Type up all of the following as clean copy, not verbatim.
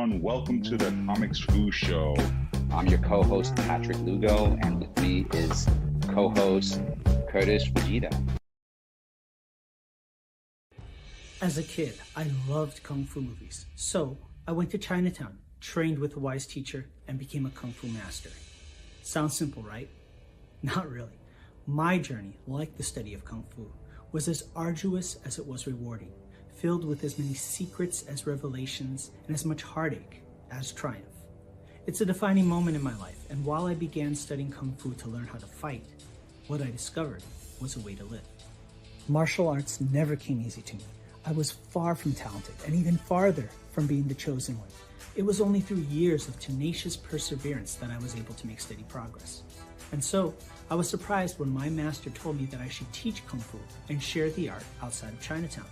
everyone. Welcome to the Comics Fu Show. I'm your co-host, Patrick Lugo, and with me is co-host Curtis Fujita. As a kid, I loved Kung Fu movies. So I went to Chinatown, trained with a wise teacher, and became a Kung Fu master. Sounds simple, right? Not really. My journey, like the study of Kung Fu, was as arduous as it was rewarding, filled with as many secrets as revelations and as much heartache as triumph. It's a defining moment in my life, and while I began studying Kung Fu to learn how to fight, what I discovered was a way to live. Martial arts never came easy to me. I was far from talented, and even farther from being the chosen one. It was only through years of tenacious perseverance that I was able to make steady progress. And so, I was surprised when my master told me that I should teach Kung Fu and share the art outside of Chinatown.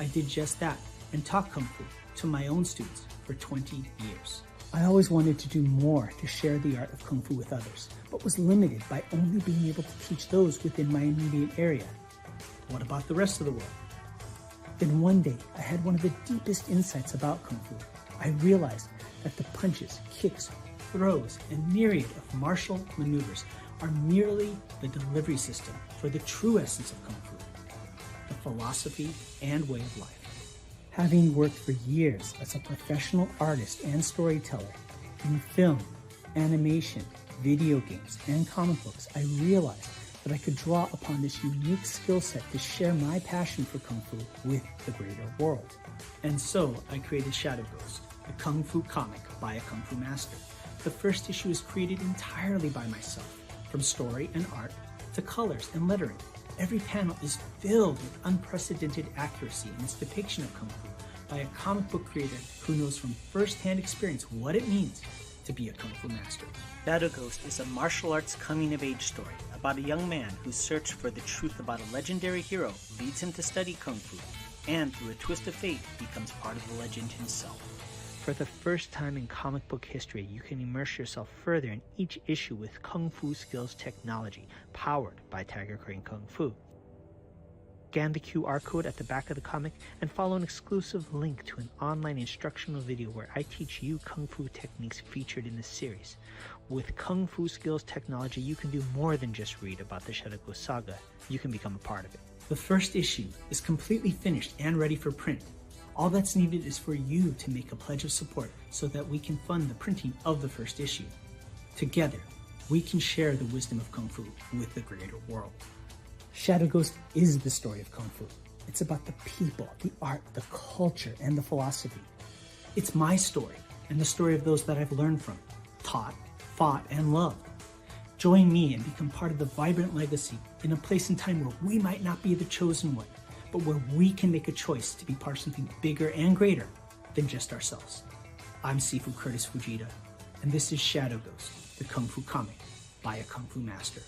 I did just that and taught Kung Fu to my own students for 20 years. I always wanted to do more to share the art of Kung Fu with others, but was limited by only being able to teach those within my immediate area. What about the rest of the world? Then one day, I had one of the deepest insights about Kung Fu. I realized that the punches, kicks, throws, and myriad of martial maneuvers are merely the delivery system for the true essence of Kung Fu, the philosophy and way of life. Having worked for years as a professional artist and storyteller in film, animation, video games, and comic books, I realized that I could draw upon this unique skill set to share my passion for Kung Fu with the greater world. And so I created Shadow Ghost, a Kung Fu comic by a Kung Fu master. The first issue is created entirely by myself, from story and art to colors and lettering. Every panel is filled with unprecedented accuracy in its depiction of Kung Fu by a comic book creator who knows from first-hand experience what it means to be a Kung Fu master. Shadow Ghost is a martial arts coming-of-age story about a young man whose search for the truth about a legendary hero leads him to study Kung Fu, and through a twist of fate, becomes part of the legend himself. For the first time in comic book history, you can immerse yourself further in each issue with Kung Fu skills technology, powered by Tiger Crane Kung Fu. Scan the QR code at the back of the comic and follow an exclusive link to an online instructional video where I teach you Kung Fu techniques featured in this series. With Kung Fu skills technology, you can do more than just read about the Shadow Ghost saga. You can become a part of it. The first issue is completely finished and ready for print. All that's needed is for you to make a pledge of support so that we can fund the printing of the first issue. Together, we can share the wisdom of Kung Fu with the greater world. Shadow Ghost is the story of Kung Fu. It's about the people, the art, the culture, and the philosophy. It's my story and the story of those that I've learned from, taught, fought, and loved. Join me and become part of the vibrant legacy in a place and time where we might not be the chosen one, but where we can make a choice to be part of something bigger and greater than just ourselves. I'm Sifu Curtis Fujita, and this is Shadow Ghost, the Kung Fu comic by a Kung Fu master.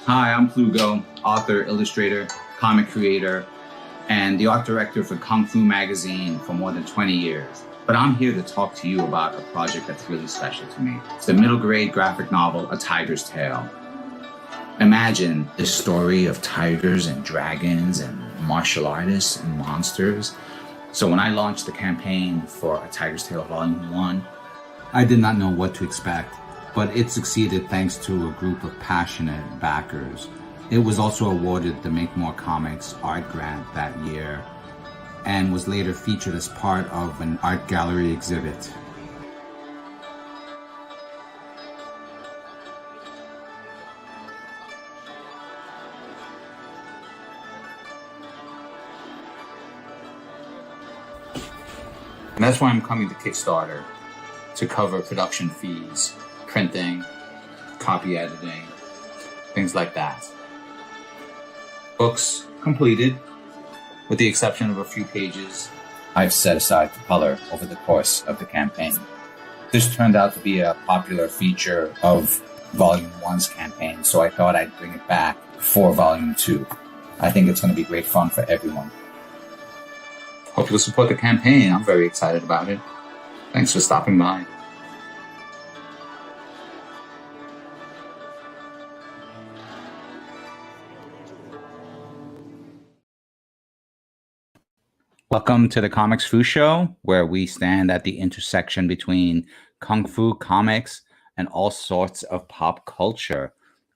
Hi, I'm Plugo, author, illustrator, comic creator, and the art director for Kung Fu magazine for more than 20 years. But I'm here to talk to you about a project that's really special to me. It's the middle grade graphic novel, A Tiger's Tale. Imagine the story of tigers and dragons and martial artists and monsters. So when I launched the campaign for A Tiger's Tale Volume 1, I did not know what to expect. But it succeeded thanks to a group of passionate backers. It was also awarded the Make More Comics art grant that year. and was later featured as part of an art gallery exhibit. And that's why I'm coming to Kickstarter, to cover production fees, printing, copy editing, things like that. Books completed, with the exception of a few pages I've set aside for color over the course of the campaign. This turned out to be a popular feature of Volume 1's campaign, so I thought I'd bring it back for Volume 2. I think it's going to be great fun for everyone. Hope you'll support the campaign. I'm very excited about it. Thanks for stopping by. Welcome to the Comics Fu Show, where we stand at the intersection between Kung Fu, comics, and all sorts of pop culture.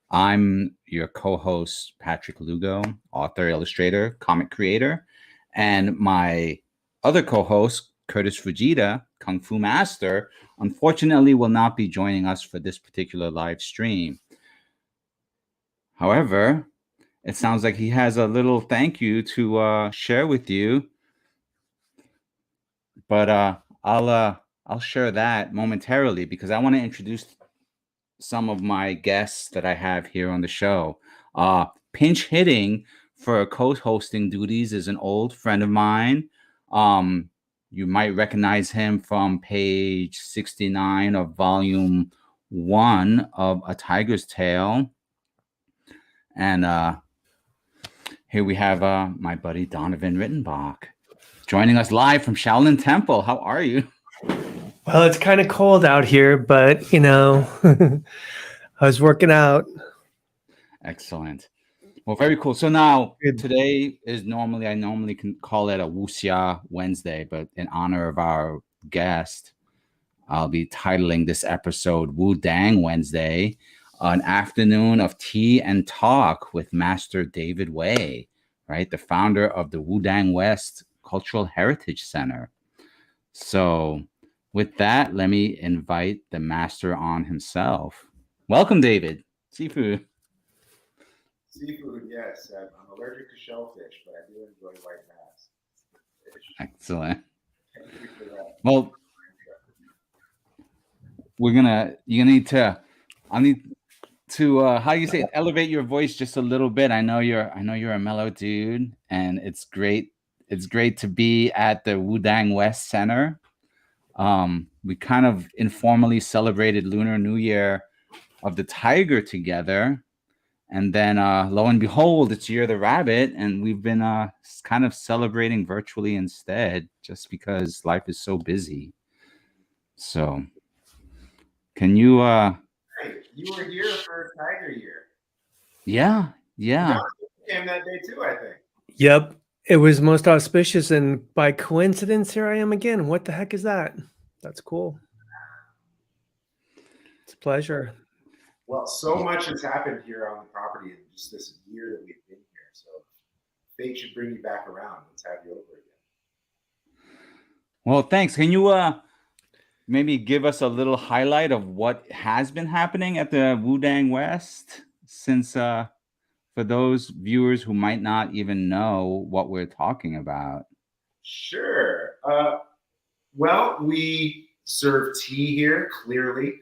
I'm your co-host, Patrick Lugo, author, illustrator, comic creator, and my other co-host, Curtis Fujita, Kung Fu master, unfortunately will not be joining us for this particular live stream. However, it sounds like he has a little thank you to share with you. But I'll share that momentarily, because I want to introduce some of my guests that I have here on the show. Pinch hitting for co-hosting duties is an old friend of mine. You might recognize him from page 69 of volume 1 of A Tiger's Tale. And here we have my buddy Donovan Rittenbach joining us live from Shaolin Temple. How are you? Well, it's kind of cold out here, but, you know, I was working out. Excellent. Well, very cool. So now today is I normally can call it a Wuxia Wednesday, but in honor of our guest, I'll be titling this episode Wudang Wednesday, an afternoon of tea and talk with Master David Wei, right? The founder of the Wudang West Cultural Heritage Center. So with that, let me invite the master on himself. Welcome, David. Seafood. Seafood, yes. I'm allergic to shellfish, but I do enjoy white bass. Excellent. Thank you for that. Well, I need to how you say it, elevate your voice just a little bit. I know you're a mellow dude, and it's great to be at the Wudang West Center. We kind of informally celebrated Lunar New Year of the Tiger together. And then lo and behold, it's Year of the Rabbit, and we've been kind of celebrating virtually instead, just because life is so busy. So can you You were here for Tiger Year. Yeah. You came that day too, I think. Yep. It was most auspicious, and by coincidence, here I am again. What the heck is that? That's cool. It's a pleasure. Well, so much has happened here on the property in just this year that we've been here. So fate should bring you back around. Let's have you over again. Well, thanks. Can you maybe give us a little highlight of what has been happening at the Wudang West, since for those viewers who might not even know what we're talking about? Sure. Well, we serve tea here, clearly.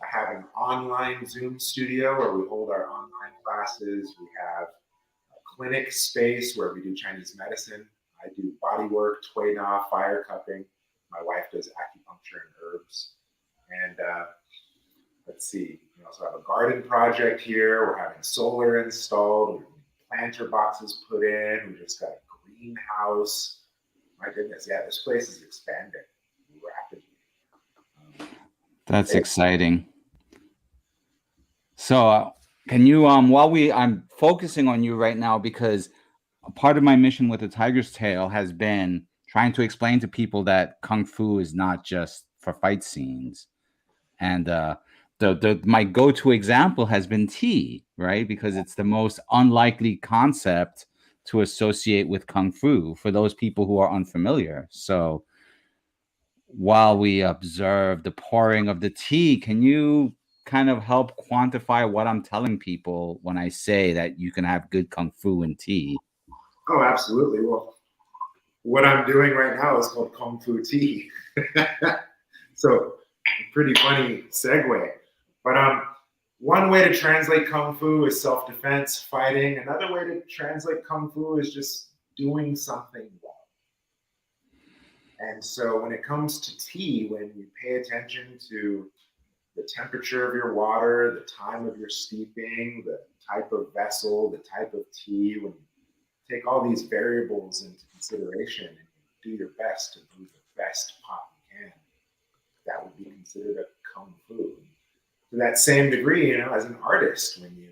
I have an online Zoom studio where we hold our online classes. We have a clinic space where we do Chinese medicine. I do body work, Tui Na, fire cupping. My wife does acupuncture and herbs. And let's see, we also have a garden project here. We're having solar installed. We're planter boxes put in. We just got a greenhouse. My goodness, yeah, this place is expanding rapidly. That's exciting. So can you, I'm focusing on you right now, because a part of my mission with the Tiger's Tail has been trying to explain to people that Kung Fu is not just for fight scenes. And my go-to example has been tea, right? Because it's the most unlikely concept to associate with Kung Fu for those people who are unfamiliar. So while we observe the pouring of the tea, can you kind of help quantify what I'm telling people when I say that you can have good Kung Fu in tea? Oh, absolutely. Well, what I'm doing right now is called Kung Fu tea. So, pretty funny segue. But one way to translate Kung Fu is self-defense, fighting. Another way to translate Kung Fu is just doing something well. And so when it comes to tea, when you pay attention to the temperature of your water, the time of your steeping, the type of vessel, the type of tea, when you take all these variables into consideration and you do your best to brew the best pot you can, that would be considered a Kung Fu. To that same degree, you know, as an artist, when you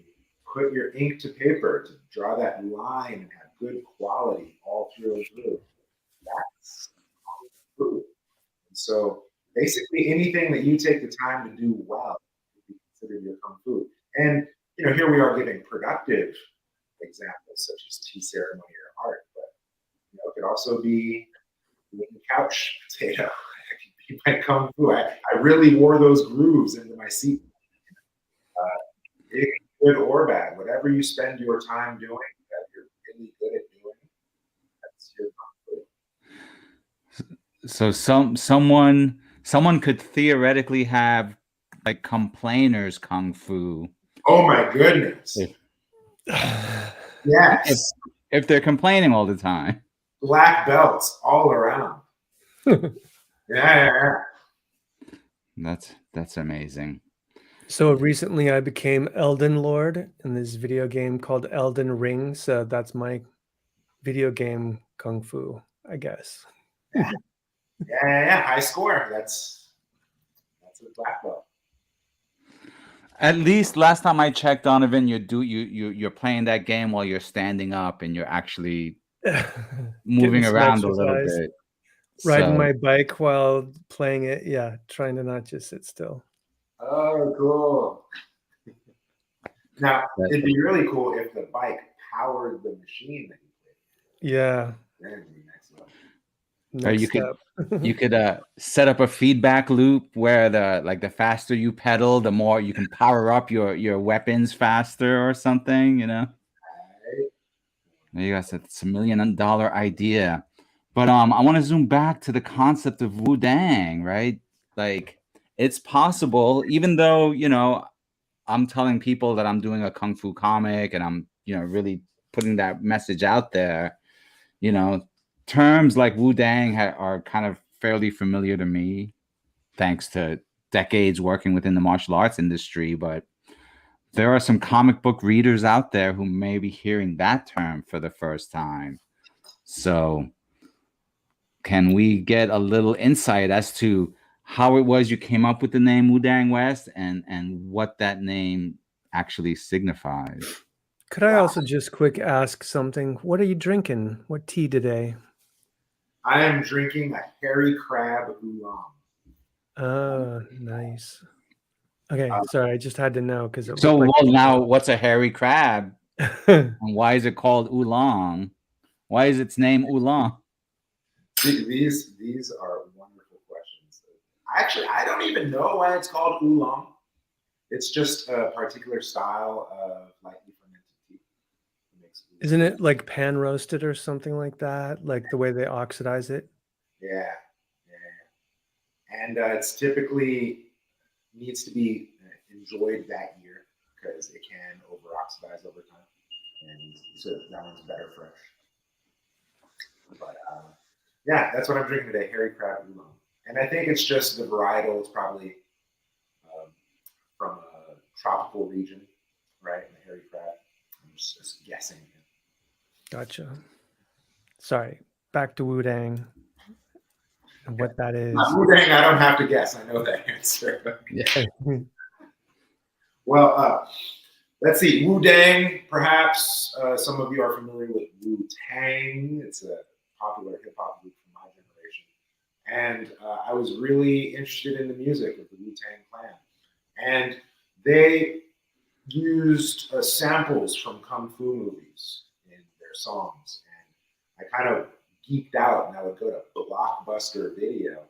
put your ink to paper to draw that line and have good quality all through and through, that's Kung Fu. And so basically anything that you take the time to do well would be considered your Kung Fu. And, you know, here we are giving productive examples such as tea ceremony or art, but, you know, it could also be the couch potato. It could be my Kung Fu. I really wore those grooves into my seat. Good or bad, whatever you spend your time doing that you're really good at doing, that's your Kung Fu. So someone could theoretically have like complainers Kung Fu. Oh my goodness. Yes. If they're complaining all the time. Black belts all around. Yeah. That's amazing. So recently I became Elden Lord in this video game called Elden Ring. So that's my video game Kung Fu, I guess. Yeah. High score. That's a black belt. At least last time I checked, Donovan, you're playing that game while you're standing up and you're actually moving around a little bit. Riding my bike while playing it. Yeah, trying to not just sit still. Oh, cool. Now, it'd be really cool if the bike powered the machine that you played. Yeah. That'd be next level. Or you could set up a feedback loop where the faster you pedal, the more you can power up your weapons faster or something, you know. There you go. It's $1 million idea. But I want to zoom back to the concept of Wudang, right? Like it's possible, even though, you know, I'm telling people that I'm doing a Kung Fu comic and I'm, you know, really putting that message out there, you know, terms like Wudang are kind of fairly familiar to me, thanks to decades working within the martial arts industry. But there are some comic book readers out there who may be hearing that term for the first time. So can we get a little insight as to how it was you came up with the name Wudang West and what that name actually signifies? Could I also just quick ask something? What are you drinking? What tea today? I am drinking a hairy crab oolong. Oh, nice. Okay, sorry, I just had to know because it. So, well, now what's a hairy crab, and why is it called oolong? Why is its name oolong? These are wonderful questions. Actually, I don't even know why it's called oolong. It's just a particular style of lightly fermented tea. Isn't it like pan roasted or something like that? Like the way they oxidize it? Yeah. And it's typically needs to be enjoyed that year because it can over oxidize over time, and so that one's better fresh. But yeah, that's what I'm drinking today, hairy crab oolong. And I think it's just the varietal. It's probably from a tropical region, right? The hairy crab. I'm just guessing. Gotcha. Sorry. Back to Wudang and what that is. Wudang, I don't have to guess. I know that answer. Yeah. Well, let's see. Wudang, perhaps some of you are familiar with Wu-Tang. It's a popular hip-hop group from my generation. And I was really interested in the music of the Wu-Tang Clan. And they used samples from Kung Fu movies in their songs. And I kind of geeked out, and I would go to Blockbuster Video,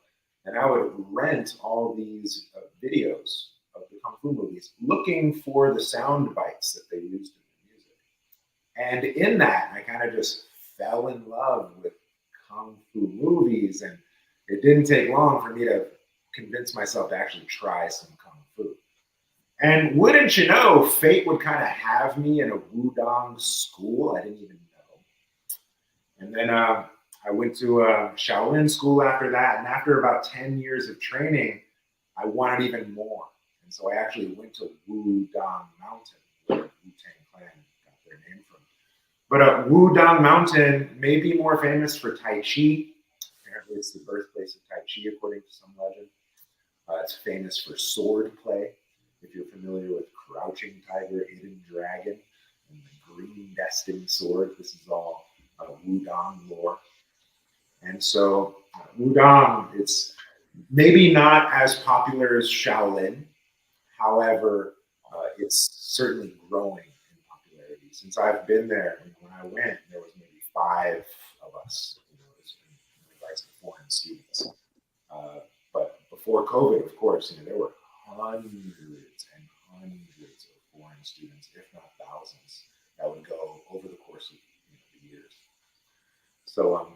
and I would rent all these videos of the Kung Fu movies, looking for the sound bites that they used in the music. And in that, I kind of just fell in love with Kung Fu movies, and it didn't take long for me to convince myself to actually try some Kung Fu. And wouldn't you know, fate would kind of have me in a Wudang school. I didn't even know. And then I went to a Shaolin school after that. And after about 10 years of training, I wanted even more. And so I actually went to Wudang Mountain, where Wu-Tang Clan got their name from. But Wudang Mountain may be more famous for Tai Chi. Apparently it's the birthplace of Tai Chi, according to some legend. It's famous for sword play. If you're familiar with Crouching Tiger, Hidden Dragon, and the Green Destiny Sword, this is all Wudang lore. And so Wudang, it's maybe not as popular as Shaolin. However, it's certainly growing in popularity. Since I've been there, when I went, there was maybe 5 of us, in regards to foreign students. But before COVID, of course, there were hundreds and hundreds of foreign students, if not thousands, that would go over the course of the years. So,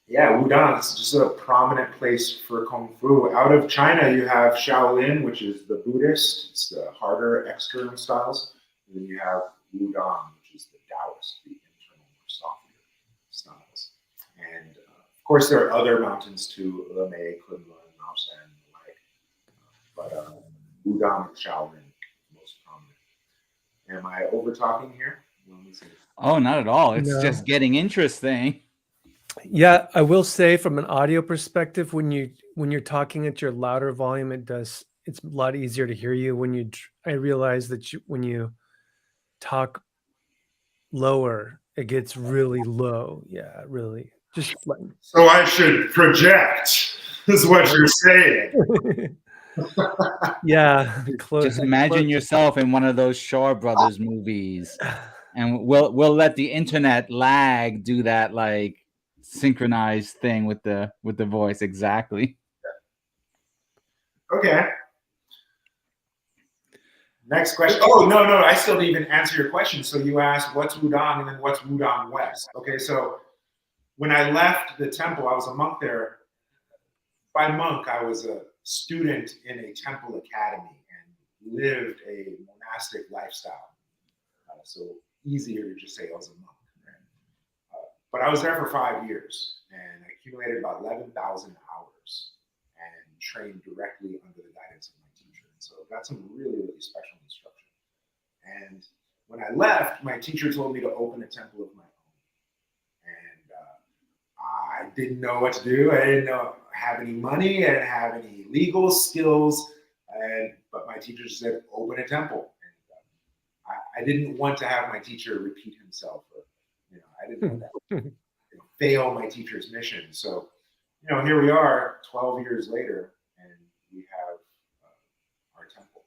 yeah, Wudang is just a prominent place for Kung Fu. Out of China, you have Shaolin, which is the Buddhist, it's the harder external styles. And then you have Wudang, which is the Taoist, the internal, more softer styles. And of course, there are other mountains too, Lomi, Kunlun, Maosan, and the like. But Wudang and Shaolin, most prominent. Am I over talking here? Let me see. Oh, not at all. It's No. just getting interesting. Yeah, I will say from an audio perspective, when you're talking at your louder volume, it's a lot easier to hear you. I realize that when you talk lower, it gets really low. Yeah, really. Just So I should project, is what you're saying. yeah. Just imagine yourself in one of those Shaw Brothers movies, and we'll let the internet lag do that like synchronized thing with the voice. Exactly. Okay. Next question. Oh, no, I still didn't even answer your question. So you asked what's Wudang and then what's Wudang West. Okay, so when I left the temple, I was a monk there. By monk, I was a student in a temple academy and lived a monastic lifestyle. So easier to just say I was a monk. Right? But I was there for 5 years and I accumulated about 11,000 hours and trained directly under the guidance of my teacher. And so got some really, really special instruction. And when I left, my teacher told me to open a temple of my own. And I didn't know what to do. I didn't have any money. I didn't have any legal skills. But my teacher said, open a temple. And I didn't want to have my teacher repeat himself. Or, I didn't want to fail my teacher's mission. So, here we are 12 years later, and we have our temple.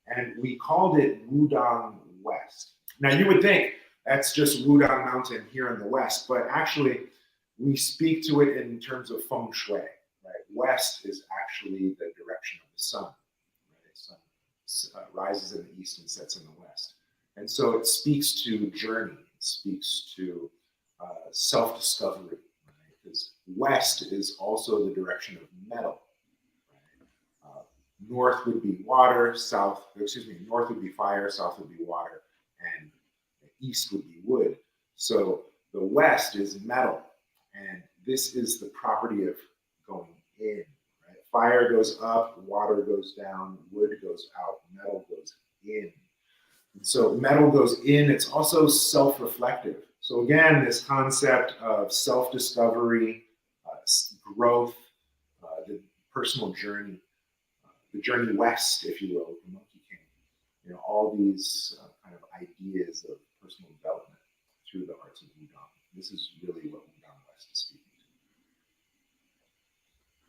And we called it Wudang West. Now, you would think that's just Wudang Mountain here in the West, but actually, we speak to it in terms of Feng Shui. Right? West is actually the direction of the sun. Right? The sun rises in the east and sets in the west. And so it speaks to journey. It speaks to self-discovery. Right? Because west is also the direction of metal. Right? North would be water, north would be fire, south would be water, and east would be wood. So the west is metal. And this is the property of going in. Right? Fire goes up, water goes down, wood goes out, metal goes in. And so metal goes in, it's also self-reflective. So again, this concept of self-discovery, growth, the personal journey, the journey west, if you will, the Monkey King, all these kind of ideas of personal development through the arts of Wudang. This is really what Wudang West is speaking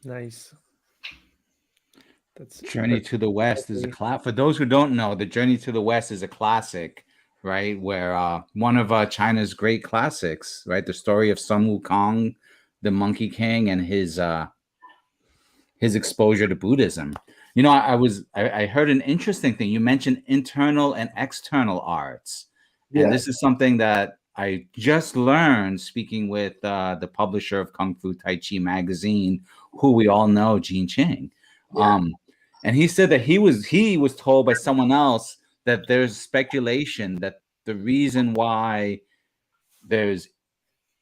to. Nice. That's Journey to the West is a class. For those who don't know, the Journey to the West is a classic right? Where one of China's great classics, right? The story of Sun Wukong, the Monkey King, and his exposure to Buddhism. You know, I heard an interesting thing. You mentioned internal and external arts, and this is something that I just learned speaking with the publisher of Kung Fu Tai Chi magazine, who we all know, Gene Ching. And he said that he was told by someone else that there's speculation that the reason why there's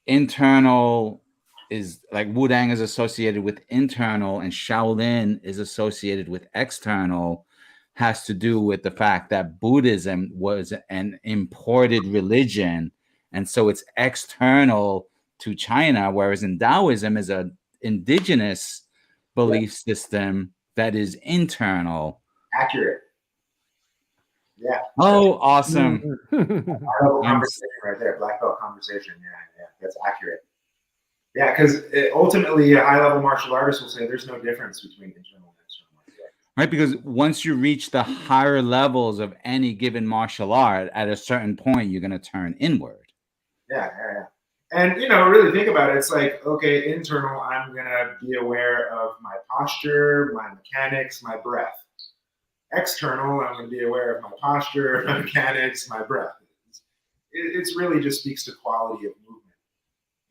internal is like Wudang is associated with internal and Shaolin is associated with external has to do with the fact that Buddhism was an imported religion, and so it's external to China, whereas in Taoism is an indigenous belief system that is internal. Accurate. Yeah. Oh, awesome. Conversation right there. Black belt conversation. Yeah. That's accurate. Yeah, because ultimately a high-level martial artist will say there's no difference between internal and external martial arts. Right, because once you reach the higher levels of any given martial art, at a certain point, you're going to turn inward. Yeah. And, you know, really think about it. It's like, okay, internal, I'm going to be aware of my posture, my mechanics, my breath. External, I'm going to be aware of my posture, my mechanics, my breath. It's really just speaks to quality of movement.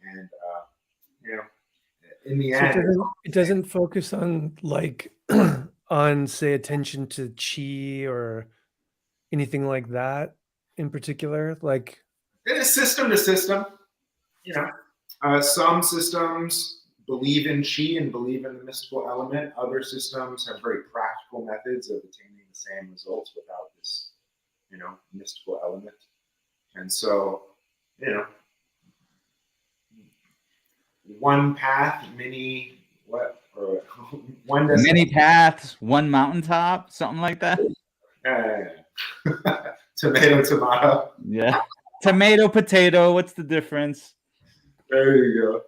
And, you know, in the end, it doesn't focus on like on say attention to chi or anything like that in particular. Like it is system to system. You know, some systems believe in chi and believe in the mystical element. Other systems have very practical methods of attaining the same results without this, you know, mystical element. And so, you know, one path, many many paths, one mountaintop, something like that. Tomato. Yeah. Tomato, potato. What's the difference? There you go.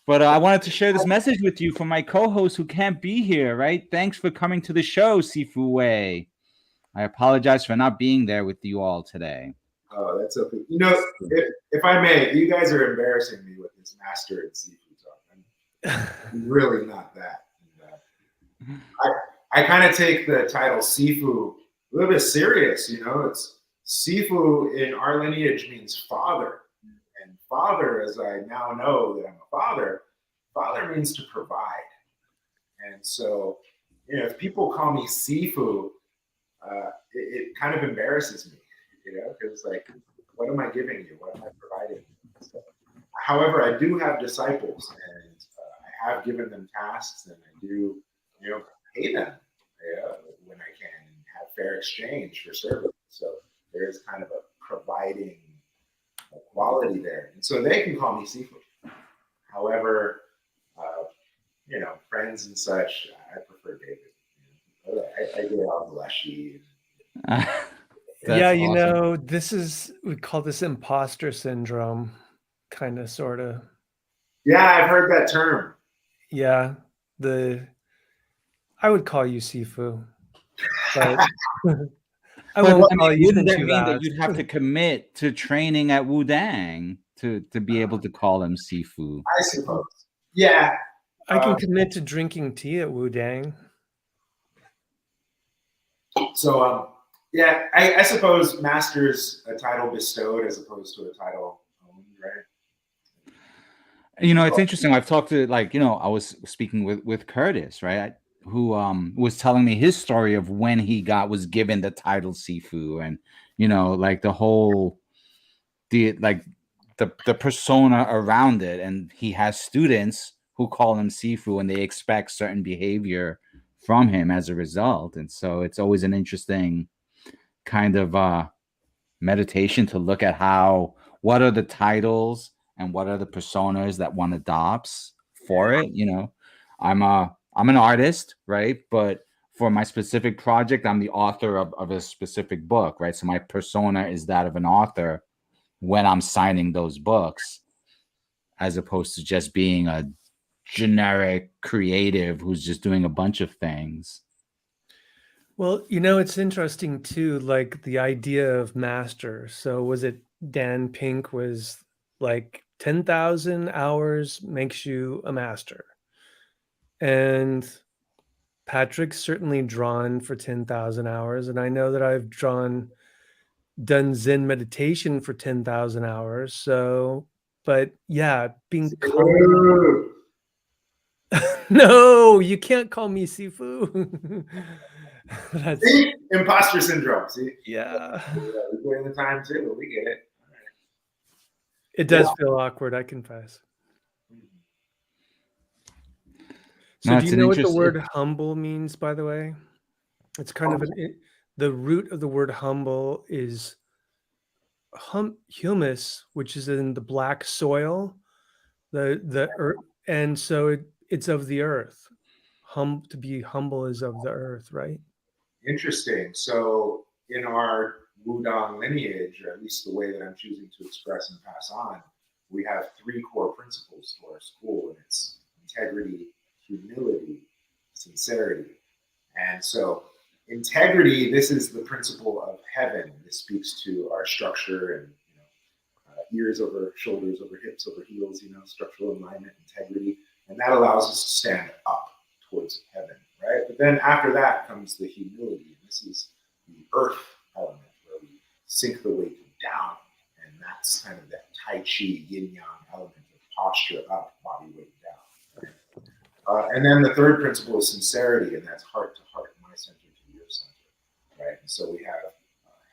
But I wanted to share this message with you from my co-host who can't be here, right? Thanks for coming to the show, Sifu Wei. I apologize for not being there with you all today. Oh, that's okay. You know, if I may, you guys are embarrassing me with this master and seafood talk. I'm really not that. And, I kind of take the title Sifu a little bit serious, you know. It's Sifu in our lineage means father. And father, as I now know that I'm a father, father means to provide. And so, you know, if people call me Sifu, it kind of embarrasses me, you know, because like, what am I giving you? What am I providing you? So, however, I do have disciples, and I have given them tasks, and I do, you know, pay them when I can, and have fair exchange for service. So there's kind of a providing quality there, and so they can call me Sifu. However, you know, friends and such, I prefer David. You know? I get all blushy. Yeah, you awesome. Know, we call this imposter syndrome, kind of, sort of. Yeah, I've heard that term. Yeah, I would call you Sifu, but I won't call you. Wouldn't that mean that you'd have to commit to training at Wudang to be able to call him Sifu? I suppose. Yeah. I can commit to drinking tea at Wudang. So, yeah, I suppose master's a title bestowed as opposed to a title owned, right? You know, it's interesting. I've talked to, like, you know, I was speaking with Curtis, right? Who was telling me his story of when he was given the title Sifu, and, you know, like the persona around it. And he has students who call him Sifu, and they expect certain behavior from him as a result. And so it's always an interesting kind of meditation to look at what are the titles and what are the personas that one adopts for it. You know, I'm an artist, right? But for my specific project, I'm the author of a specific book, right? So my persona is that of an author when I'm signing those books, as opposed to just being a generic creative who's just doing a bunch of things. Well, you know, it's interesting too, like the idea of master. So was it Dan Pink was like 10,000 hours makes you a master. And Patrick's certainly drawn for 10,000 hours. And I know that I've done Zen meditation for 10,000 hours. So, but yeah, being Ooh. no, you can't call me Sifu. That's See? Imposter syndrome. See? yeah. We're doing the time too. We get it. It does feel awkward, I confess. So No, do it's you an know what the interesting. word humble means, by the way? It's kind of the root of the word humble is humus, which is in the black soil, the earth, and so it's of the earth. To be humble is of the earth, right? Interesting. So in our Wudang lineage, or at least the way that I'm choosing to express and pass on, we have three core principles to our school, and it's integrity, humility, sincerity. And so integrity, this is the principle of heaven. This speaks to our structure and ears over shoulders, over hips, over heels, structural alignment, integrity. And that allows us to stand up towards heaven, right? But then after that comes the humility. And this is the earth element where we sink the weight down. And that's kind of that Tai Chi yin yang element of posture up, body weight down. Right? And then the third principle is sincerity, and that's heart to heart, my center to your center, right? And so we have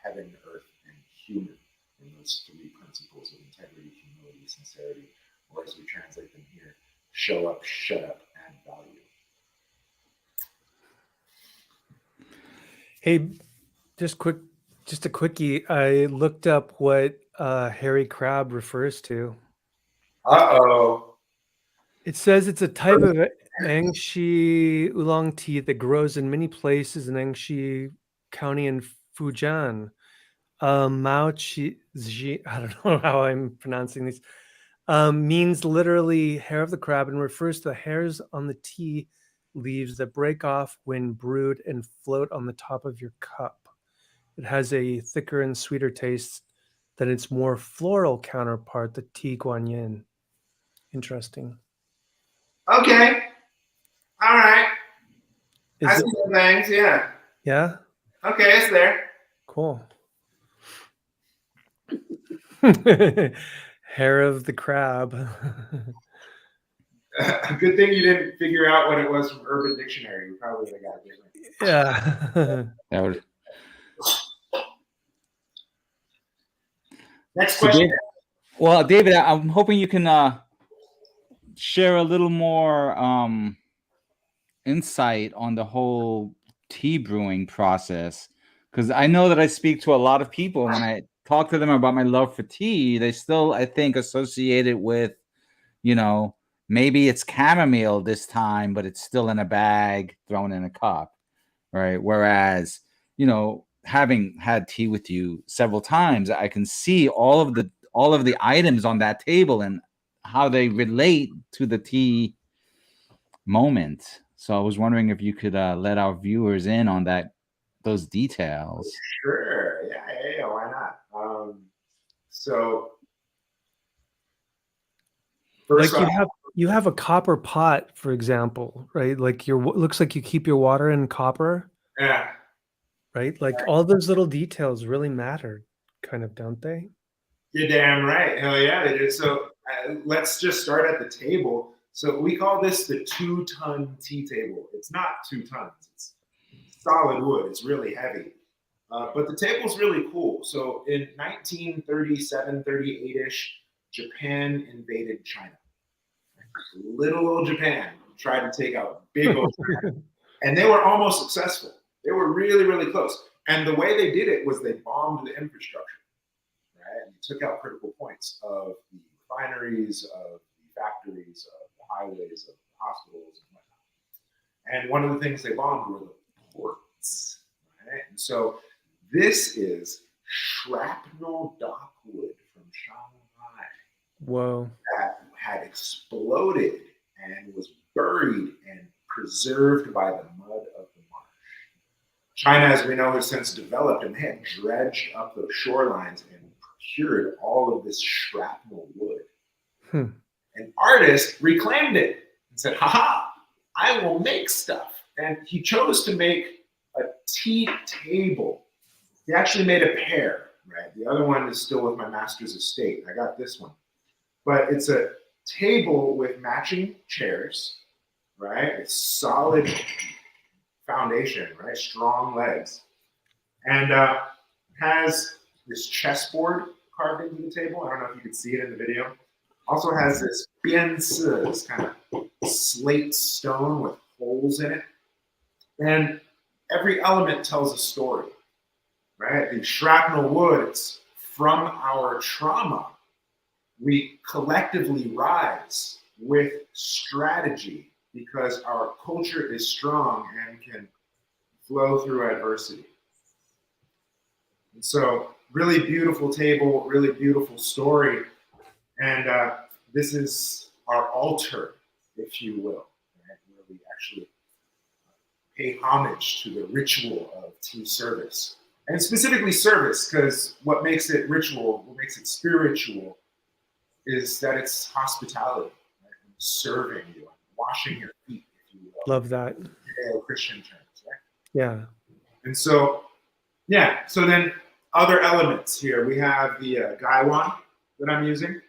heaven, earth, and human in those three principles of integrity, humility, sincerity, or as we translate them here, show up, shut up, and value. Hey, just a quickie. I looked up what hairy crab refers to. Uh-oh. It says it's a type of Angshi oolong tea that grows in many places in Angshi County in Fujian. Mao Chi, I don't know how I'm pronouncing these, means literally hair of the crab and refers to the hairs on the tea leaves that break off when brewed and float on the top of your cup. It has a thicker and sweeter taste than its more floral counterpart, the tea guanyin. Interesting. Okay. All right. I Is see it, some things, yeah. yeah? Okay, it's there. Cool. Hair of the crab. Good thing you didn't figure out what it was from Urban Dictionary. We probably would have got it different. Yeah. That would. Next So question. well, David, I'm hoping you can share a little more insight on the whole tea brewing process, because I know that I speak to a lot of people when I talk to them about my love for tea. They still, I think, associate it with, maybe it's chamomile this time, but it's still in a bag, thrown in a cup, right? Whereas, having had tea with you several times, I can see all of the items on that table and how they relate to the tea moment. So I was wondering if you could let our viewers in on those details. Sure. Yeah, why not? So first Like off, you have a copper pot, for example, right? Like looks like you keep your water in copper, yeah, right? Like all those little details really matter, kind of, don't they? you're damn right. Hell yeah, they do. So let's just start at the table. So we call this the 2-ton tea table. It's not 2 tons. It's solid wood. It's really heavy. But the table's really cool. So in 1937, 38-ish, Japan invaded China. Little old Japan tried to take out big old China. And they were almost successful. They were really, really close. And the way they did it was they bombed the infrastructure, right? And they took out critical points of the refineries, of the factories, of the highways, of the hospitals, and whatnot. And one of the things they bombed were the ports, right? And so this is shrapnel dockwood from Shanghai Whoa. that had exploded and was buried and preserved by the mud of the marsh. China, as we know, has since developed, and they had dredged up those shorelines and procured all of this shrapnel wood. An artist reclaimed it and said, haha, I will make stuff. And he chose to make a tea table. He actually made a pair, right? The other one is still with my master's estate. I got this one. But it's a table with matching chairs, right? It's solid foundation, right? Strong legs. And has this chessboard carved into the table. I don't know if you could see it in the video. Also has this bianci, this kind of slate stone with holes in it. And every element tells a story, right? The shrapnel wood, it's from our trauma. We collectively rise with strategy because our culture is strong and can flow through adversity. And so, really beautiful table, really beautiful story. And this is our altar, if you will, right? Where we actually pay homage to the ritual of tea service. And specifically service, because what makes it ritual, what makes it spiritual, is that it's hospitality, right? And serving you, washing your feet, if you will. Love that. Christian terms, right? Yeah. And so, yeah, so then other elements here. We have the gaiwan that I'm using.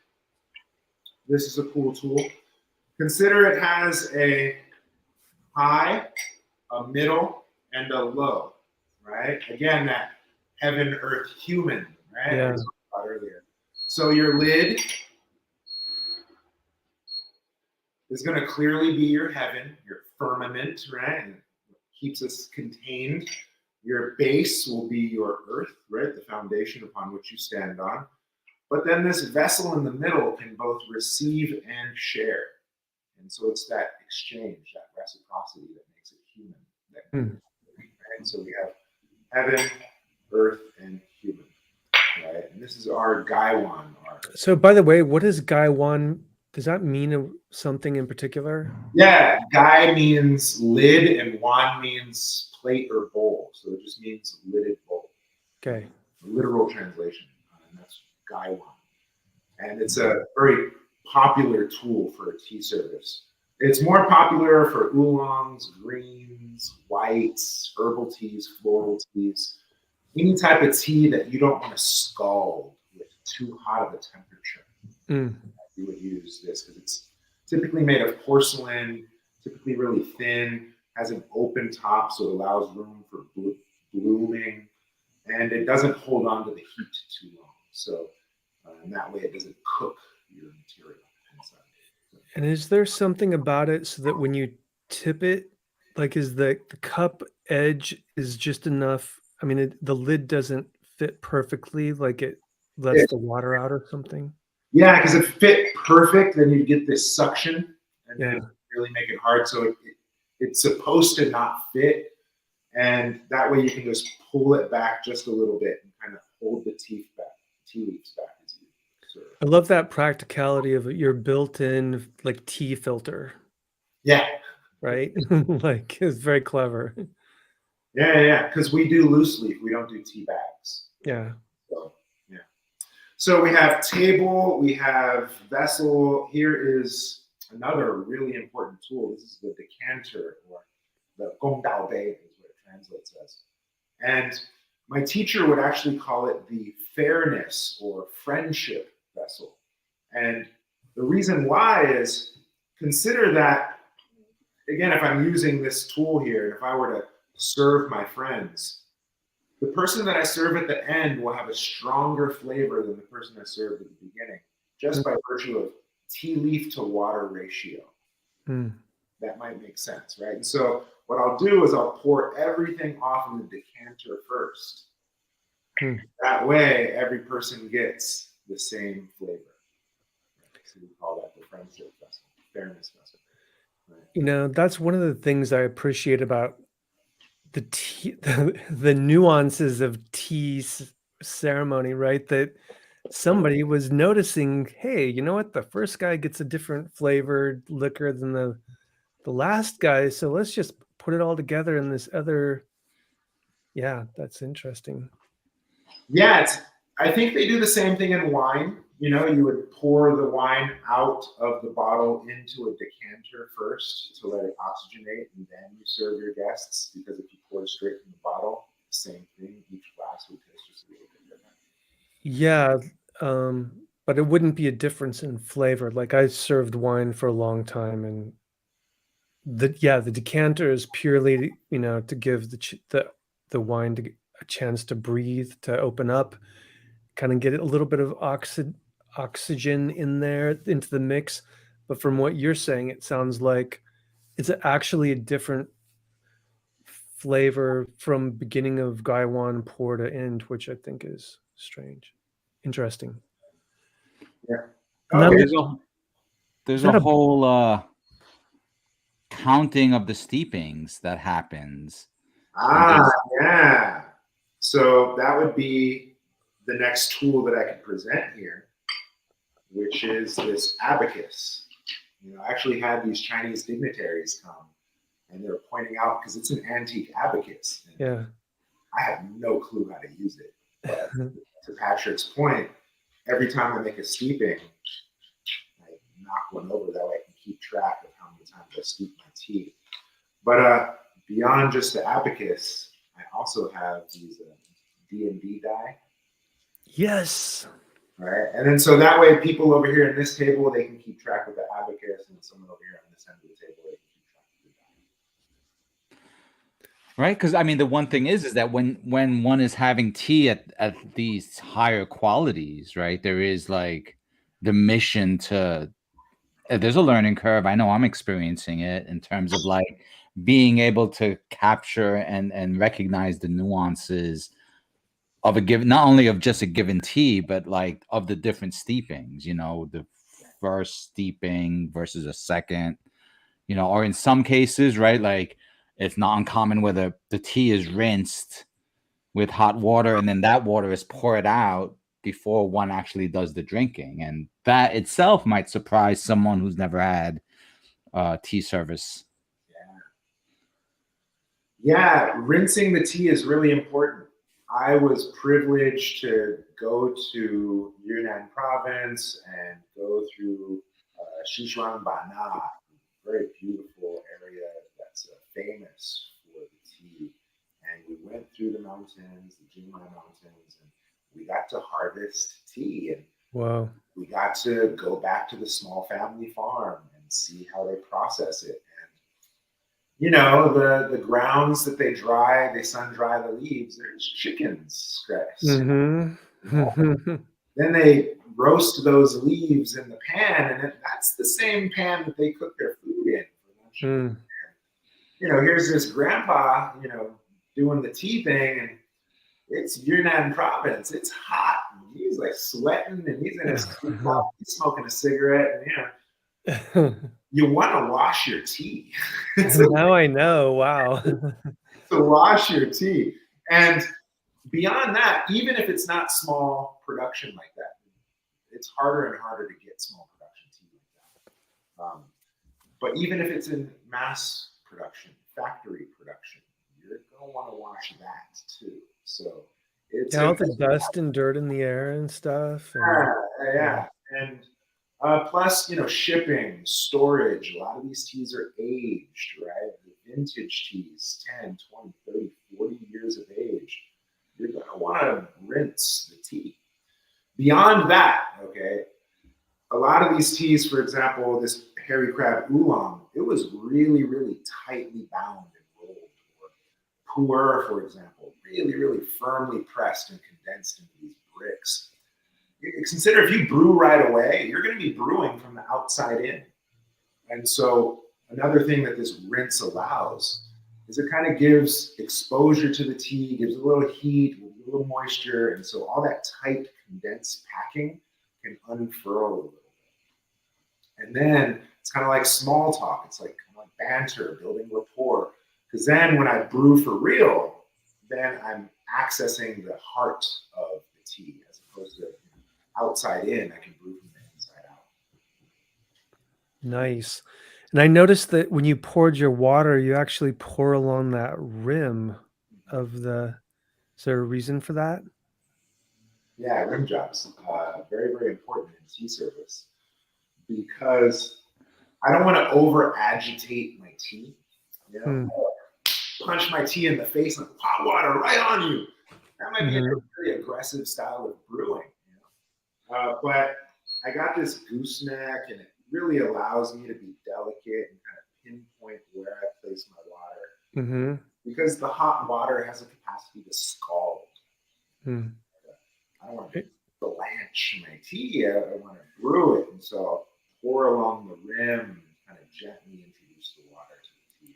This is a cool tool. Consider it has a high, a middle, and a low, right? Again, that heaven, earth, human, right? Yeah. I talked about earlier. So your lid is going to clearly be your heaven, your firmament, right? And it keeps us contained. Your base will be your earth, right? The foundation upon which you stand on. But then this vessel in the middle can both receive and share. And so it's that exchange, that reciprocity that makes it human. Right? So we have heaven, earth, and human. Right? And this is our gaiwan. So by the way, what is gaiwan? Does that mean something in particular? Yeah, gai means lid and wan means plate or bowl. So it just means lidded bowl. Okay. Literal translation. And that's gaiwan. And it's a very popular tool for a tea service. It's more popular for oolongs, greens, whites, herbal teas, floral teas, any type of tea that you don't want to scald with too hot of a temperature. You would use this because it's typically made of porcelain, typically really thin, has an open top so it allows room for blooming, and it doesn't hold on to the heat too long. So and that way it doesn't cook your material inside. And is there something about it so that when you tip it, like is the cup edge is just enough? I mean, the lid doesn't fit perfectly, like it lets the water out or something? Yeah, because if it fit perfect, then you get this suction and then really make it hard. So it's supposed to not fit. And that way you can just pull it back just a little bit and kind of hold the tea leaves back as you serve. I love that practicality of your built-in like tea filter. Yeah. Right? Like it's very clever. Yeah. Because we do loose leaf. We don't do tea bags. Yeah. So we have table, we have vessel. Here is another really important tool. This is the decanter, or the Gong Dao Bei is what it translates as. And my teacher would actually call it the fairness or friendship vessel. And the reason why is, consider that, again, if I'm using this tool here, and if I were to serve my friends, the person that I serve at the end will have a stronger flavor than the person I served at the beginning, just by virtue of tea leaf to water ratio. That might make sense, right? And so what I'll do is I'll pour everything off in the decanter first. That way, every person gets the same flavor. Right? So we call that the friendship vessel, fairness vessel. Right? You know, that's one of the things I appreciate about the tea, the nuances of tea ceremony, right? That somebody was noticing, hey, you know what? The first guy gets a different flavored liquor than the last guy, so let's just put it all together in this other Yeah, that's interesting. Yeah, I think they do the same thing in wine. You know, you would pour the wine out of the bottle into a decanter first to let it oxygenate, and then you serve your guests. Because if you pour it straight from the bottle, same thing. Each glass would taste just a little bit different. Yeah, but it wouldn't be a difference in flavor. Like I served wine for a long time, and the decanter is purely, to give the wine a chance to breathe, to open up, kind of get a little bit of oxygen in there into the mix. But from what you're saying, it sounds like it's actually a different flavor from beginning of Gaiwan pour to end, which I think is strange. Interesting. Yeah. And Okay. There's that a a- whole counting of the steepings that happens. Yeah. So that would be the next tool that I could present here, which is this abacus. You know, I actually had these Chinese dignitaries come, and they were pointing out, because it's an antique abacus. And Yeah. I have no clue how to use it. But to Patrick's point, every time I make a steeping, I knock one over. That way I can keep track of how many times I steep my tea. But beyond just the abacus, I also have these D&D die. Yes. Right. And then so that way people over here in this table, they can keep track of the abacus, and someone over here on this end of the table, they can keep track of the die. Right? Because I mean, the one thing is that when one is having tea at these higher qualities, right, there is like the mission to there's a learning curve. I know I'm experiencing it in terms of like being able to capture and recognize the nuances of a given, not only of just a given tea, but like of the different steepings, the first steeping versus a second, or in some cases, right, like it's not uncommon where the tea is rinsed with hot water and then that water is poured out before one actually does the drinking. And that itself might surprise someone who's never had tea service. Yeah, rinsing the tea is really important. I was privileged to go to Yunnan province and go through Sichuan-Bana, very beautiful area that's famous for the tea. And we went through the mountains, the Jingmai Mountains, and we got to harvest tea. And Wow. we got to go back to the small family farm and see how they process it. You know, the grounds that they sun dry the leaves, there's chickens stress. Mm-hmm. Then they roast those leaves in the pan, and that's the same pan that they cook their food in for lunch. You know, here's this grandpa, doing the tea thing, and it's Yunnan province. It's hot. And he's like sweating, and he's in his he's smoking a cigarette, and you want to wash your tea. Now I know. Wow. To wash your tea. And beyond that, even if it's not small production like that, it's harder and harder to get small production tea like that. But even if it's in mass production, factory production, you're going to want to wash that too. So it's all the dust and dirt in the air and stuff. Yeah. And plus, shipping, storage, a lot of these teas are aged, right? The vintage teas, 10, 20, 30, 40 years of age. You're going to want to rinse the tea. Beyond that, okay, a lot of these teas, for example, this hairy crab oolong, it was really, really tightly bound and rolled. Or pu'er, for example, really, really firmly pressed and condensed into these bricks. Consider if you brew right away, you're going to be brewing from the outside in. And so another thing that this rinse allows is it kind of gives exposure to the tea, gives a little heat, a little moisture. And so all that tight condensed packing can unfurl a little bit. And then it's kind of like small talk. It's like kind of like banter, building rapport. Because then when I brew for real, then I'm accessing the heart of the tea as opposed to outside in. I can brew from the inside out. Nice. And I noticed that when you poured your water, you actually pour along that rim of the Is there a reason for that? Yeah, rim jobs. Very, very important in tea service because I don't want to over agitate my tea. You know, punch my tea in the face and hot water right on you. That might be a very aggressive style of brewing. You know? But I got this gooseneck, and it really allows me to be delicate and kind of pinpoint where I place my water. Because the hot water has a capacity to scald. I don't want to blanch my tea. I want to brew it. And so I'll pour along the rim and kind of gently introduce the water to the tea.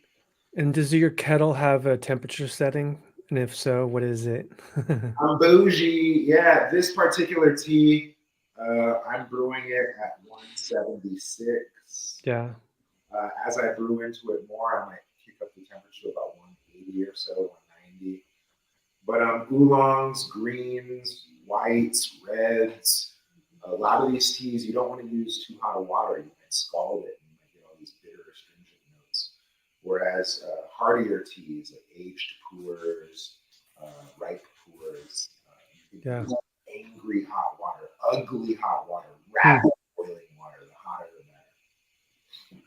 And does your kettle have a temperature setting? And if so, what is it? I'm bougie. Yeah, this particular tea, I'm brewing it at 176. Yeah. As I brew into it more, I might kick up the temperature to about 180 or so, 190. But oolongs, greens, whites, reds, a lot of these teas, you don't want to use too hot of water. You might scald it and you might get all these bitter astringent notes. Whereas heartier teas, like aged pours, ripe pours, you can use angry hot water, ugly hot water, rapid boiling water. The hotter the better.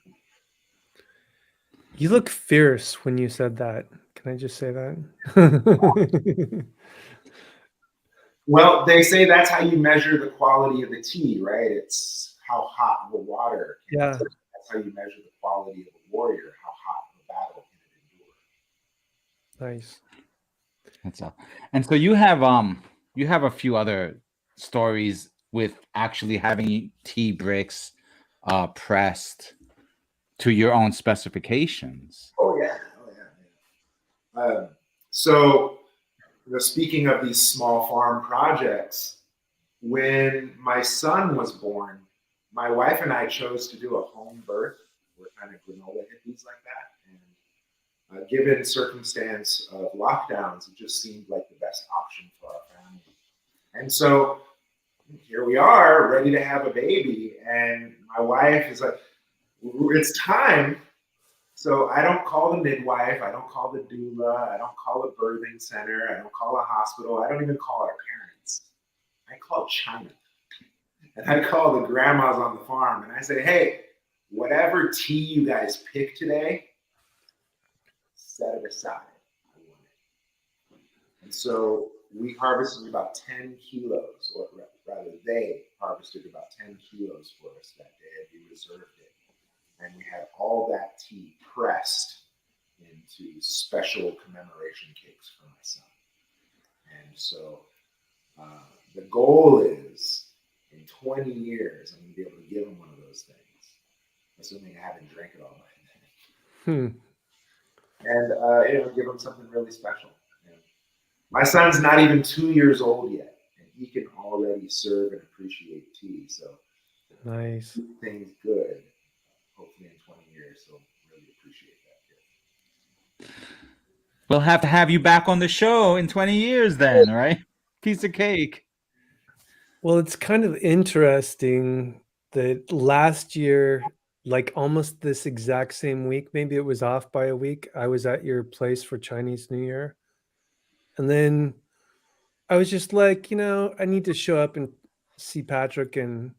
You look fierce when you said that. Can I just say that? Well, they say that's how you measure the quality of the tea, right? It's how hot the water. Yeah. That's how you measure the quality of a warrior, how hot the battle can endure. Nice. That's all. And so you have a few other stories with actually having tea bricks pressed to your own specifications. Oh yeah. So, speaking of these small farm projects, when my son was born, my wife and I chose to do a home birth. We're kind of granola hippies like that. And given circumstance of lockdowns, it just seemed like the best option for our family. And so here we are, ready to have a baby. And my wife is like, it's time. So I don't call the midwife, I don't call the doula, I don't call a birthing center, I don't call a hospital, I don't even call our parents. I call China. And I call the grandmas on the farm and I say, hey, whatever tea you guys pick today, set it aside. I want it. And so we harvested about 10 kilos, or rather they harvested about 10 kilos for us that day. We reserved it. And we had all that tea pressed into special commemoration cakes for my son. And so the goal is in 20 years, I'm going to be able to give him one of those things, assuming I haven't drank it all by then. And give him something really special. You know, my son's not even 2 years old yet, and he can already serve and appreciate tea. So nice. Keep things good. Hopefully in 20 years, he'll really appreciate that gift. We'll have to have you back on the show in 20 years then, right? Piece of cake. Well, it's kind of interesting that last year, like almost this exact same week, maybe it was off by a week, I was at your place for Chinese New Year. And then I was just like, I need to show up and see Patrick. And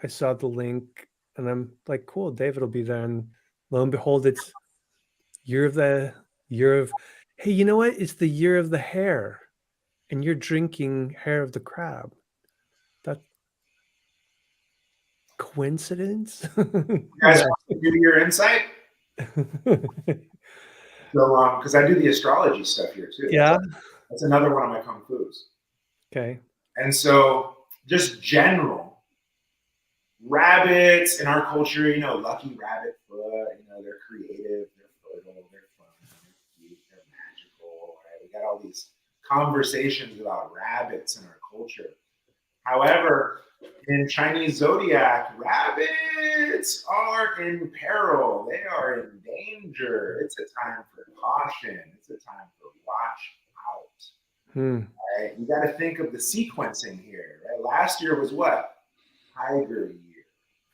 I saw the link and I'm like, cool, David will be there. And lo and behold, it's hey, you know what? It's the year of the hare. And you're drinking hair of the crab. That coincidence? You guys want to do your insight? So, because I do the astrology stuff here too. Yeah. That's another one of my kung fu's. Okay. And so, just general rabbits in our culture, lucky rabbit foot, they're creative, they're fertile, they're fun, they're cute, they're magical, right? We got all these conversations about rabbits in our culture. However, in Chinese zodiac, rabbits are in peril. They are in danger. It's a time for caution. It's a time for watch out. Right? You got to think of the sequencing here. Right? Last year was what? Tiger year.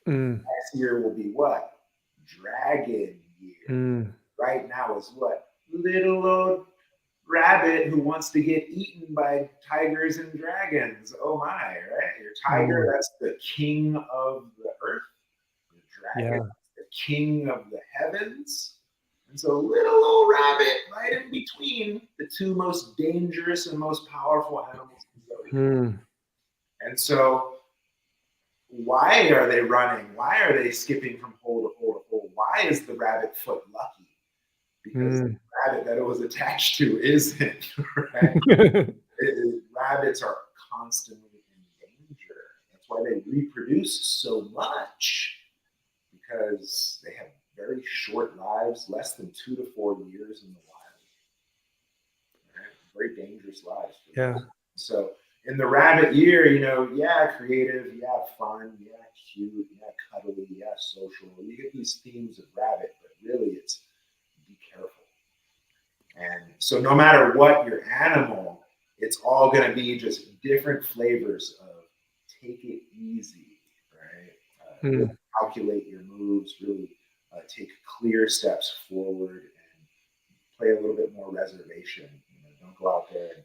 Next year will be what? Dragon year. Right now is what? Little old rabbit who wants to get eaten by tigers and dragons. Oh my, right? Your tiger, that's the king of the earth. The dragon, the king of the heavens. And so little old rabbit right in between the two most dangerous and most powerful animals in the zodiac. And so why are they running? Why are they skipping from hole to hole to hole? Why is the rabbit foot lucky? Because the rabbit that it was attached to isn't, right? Rabbits are constantly in danger. That's why they reproduce so much, because they have very short lives, less than 2 to 4 years in the wild. Right? Very dangerous lives. So in the rabbit year, creative, fun, cute, cuddly, social. You get these themes of rabbit, but really it's be careful. And so no matter what your animal, it's all going to be just different flavors of take it easy, right? Really calculate your moves, really take clear steps forward, and play a little bit more reservation. Don't go out there and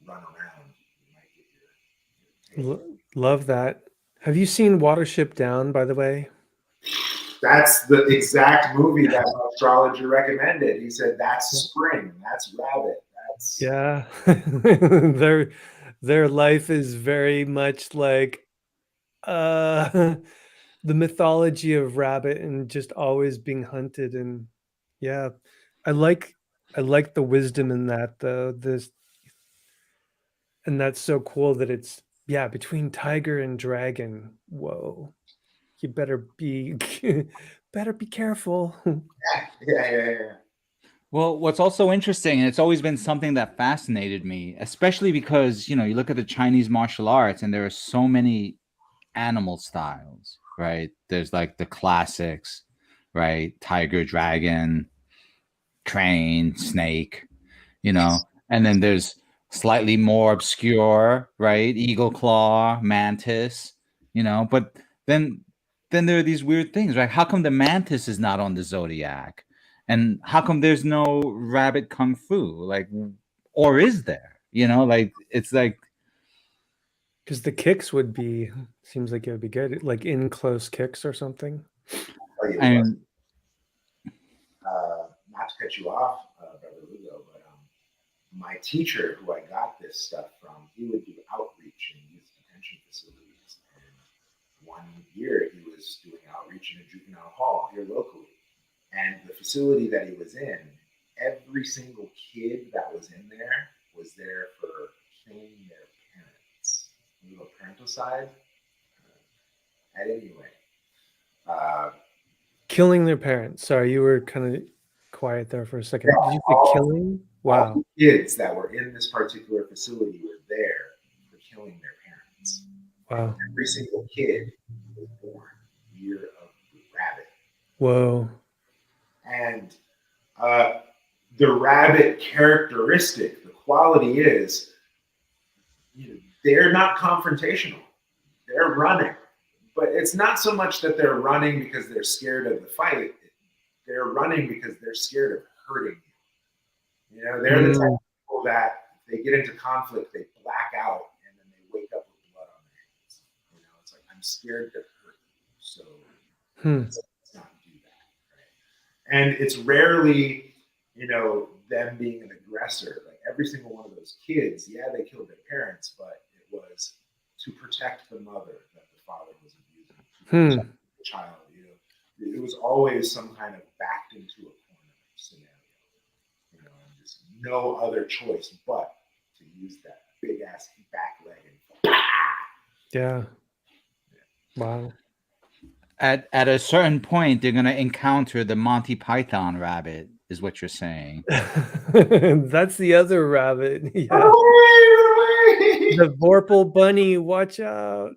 run around. You might get your Love that. Have you seen Watership Down, by the way? That's the exact movie that my astrologer recommended. He said, that's spring, that's rabbit, that's... Yeah. their life is very much like the mythology of rabbit and just always being hunted. And I like the wisdom in that, though. And that's so cool that it's between tiger and dragon. Whoa. You better be careful. Yeah. Well, what's also interesting, and it's always been something that fascinated me, especially because, you look at the Chinese martial arts and there are so many animal styles, right? There's like the classics, right? Tiger, dragon, crane, snake, and then there's slightly more obscure, right? Eagle claw, mantis, but then there are these weird things, right? How come the mantis is not on the zodiac? And how come there's no rabbit kung fu? Like, or is there? It's like, because the kicks seems like it would be good, like in close kicks or something. And not to cut you off, Brother Lugo, but my teacher, who I got this stuff from, he would do outreach in youth detention facilities. And one year he was doing outreach in a juvenile hall here locally. And the facility that he was in, every single kid that was in there was there for killing their parents. A little parental at any rate. Killing their parents. Sorry, you were kind of quiet there for a second. Did you say killing? Wow. All the kids that were in this particular facility were there for killing their parents. Wow. And every single kid was born year of the rabbit. Whoa. And the rabbit characteristic, the quality is, they're not confrontational. They're running. But it's not so much that they're running because they're scared of the fight. They're running because they're scared of hurting you. They're the type of people that if they get into conflict, they black out and then they wake up with blood on their hands. It's like, I'm scared to hurt you, so let's not do that. Right? And it's rarely, them being an aggressor. Like every single one of those kids, they killed their parents, but it was to protect the mother that the father was abusing, to protect the child. It was always some kind of backed into a corner scenario. And just no other choice but to use that big ass back leg and yeah. Wow. At a certain point, they're gonna encounter the Monty Python rabbit, is what you're saying. That's the other rabbit. Yeah. The Vorpal bunny, watch out.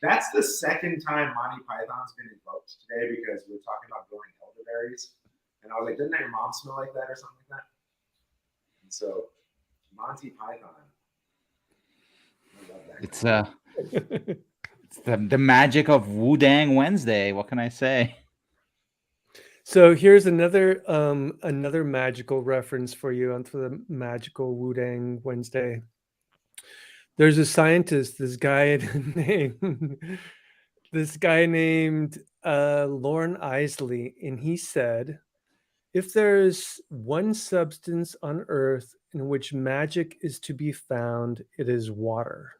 That's the second time Monty Python's been invoked today, because we were talking about growing elderberries. And I was like, didn't your mom smell like that or something like that? And so, Monty Python. I love that. It's the magic of Wudang Wednesday. What can I say? So here's another magical reference for you onto the magical Wudang Wednesday. There's a scientist, this guy named Lorne Isley, and he said, if there's one substance on earth in which magic is to be found, it is water.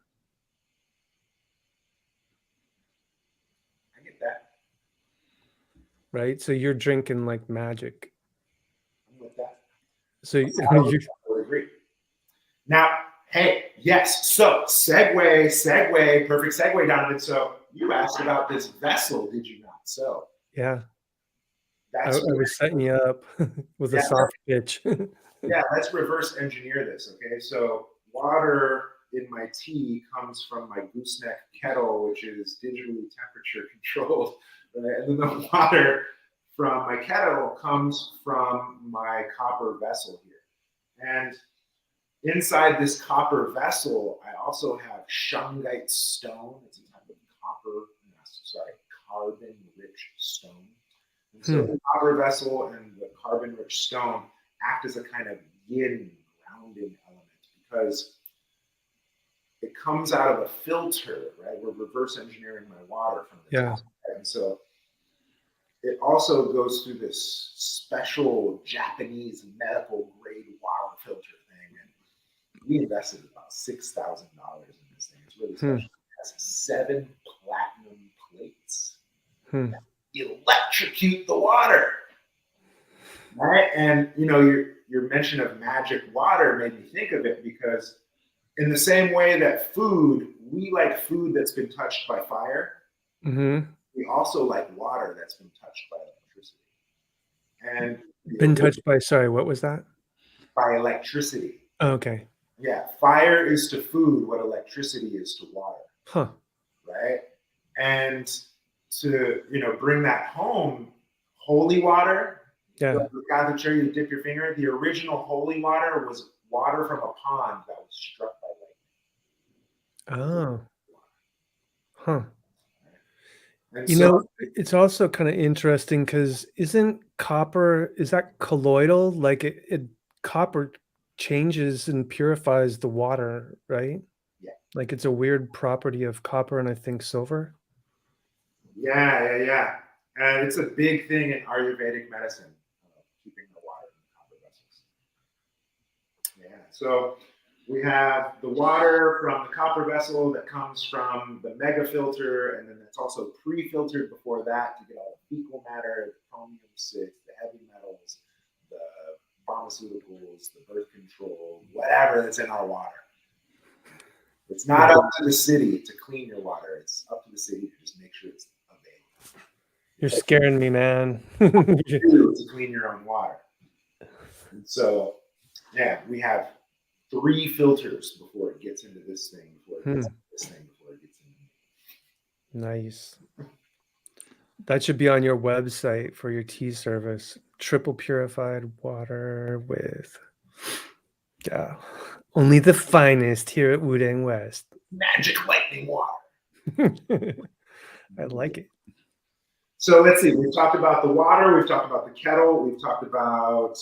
I get that. Right? So you're drinking like magic. I'm with that. So I would agree. Now, hey, yes. So segue, perfect segue, Donovan. So you asked about this vessel, did you not? So yeah, I that's was setting you up with a soft pitch. yeah, let's reverse engineer this. Okay, so water in my tea comes from my gooseneck kettle, which is digitally temperature controlled, right? And then the water from my kettle comes from my copper vessel here. And inside this copper vessel, I also have shungite stone. It's a type of carbon-rich stone. And so the copper vessel and the carbon-rich stone act as a kind of yin grounding element because it comes out of a filter, right? We're reverse engineering my water from the top, right? And so it also goes through this special Japanese medical grade water filter thing. And we invested about $6,000 in this thing. It's really special. It has 7 platinum plates that electrocute the water. Right? And you know, your mention of magic water made me think of it because in the same way that we like food that's been touched by fire, we also like water that's been touched by electricity. And been touched by, sorry, what was that? By electricity. Oh, okay. Yeah, fire is to food what electricity is to water. Huh. Right? And to, bring that home, holy water, the Catholic Church, you dip your finger, the original holy water was water from a pond that was struck by lightning. Oh. Huh. And it's also kind of interesting because is that colloidal? Like copper changes and purifies the water, right? Yeah. Like it's a weird property of copper and I think silver. Yeah. And it's a big thing in Ayurvedic medicine, keeping the water in the copper vessels. Yeah. So we have the water from the copper vessel that comes from the mega filter, and then it's also pre-filtered before that to get all the fecal matter, the chromium-6, the heavy metals, the pharmaceuticals, the birth control, whatever that's in our water. It's not up to the city to clean your water. It's up to the city to just make sure it's available. You're scaring me, man. To clean your own water. And so, yeah, we have 3 filters before it gets into this thing, before it gets into this thing, before it gets into Nice. That should be on your website for your tea service. Triple purified water with, only the finest here at Wudang West. Magic lightning water. I like it. So let's see. We've talked about the water. We've talked about the kettle. We've talked about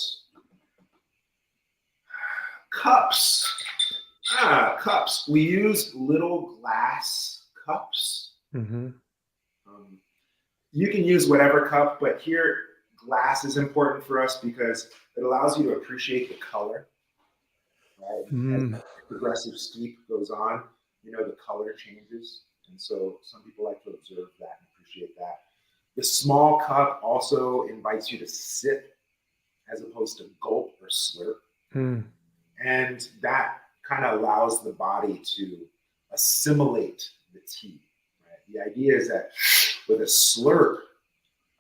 cups. Cups. We use little glass cups. You can use whatever cup, but here glass is important for us because it allows you to appreciate the color. Right? As the progressive steep goes on, the color changes. And so some people like to observe that and appreciate that. The small cup also invites you to sip as opposed to gulp or slurp. And that kind of allows the body to assimilate the tea. Right? The idea is that with a slurp,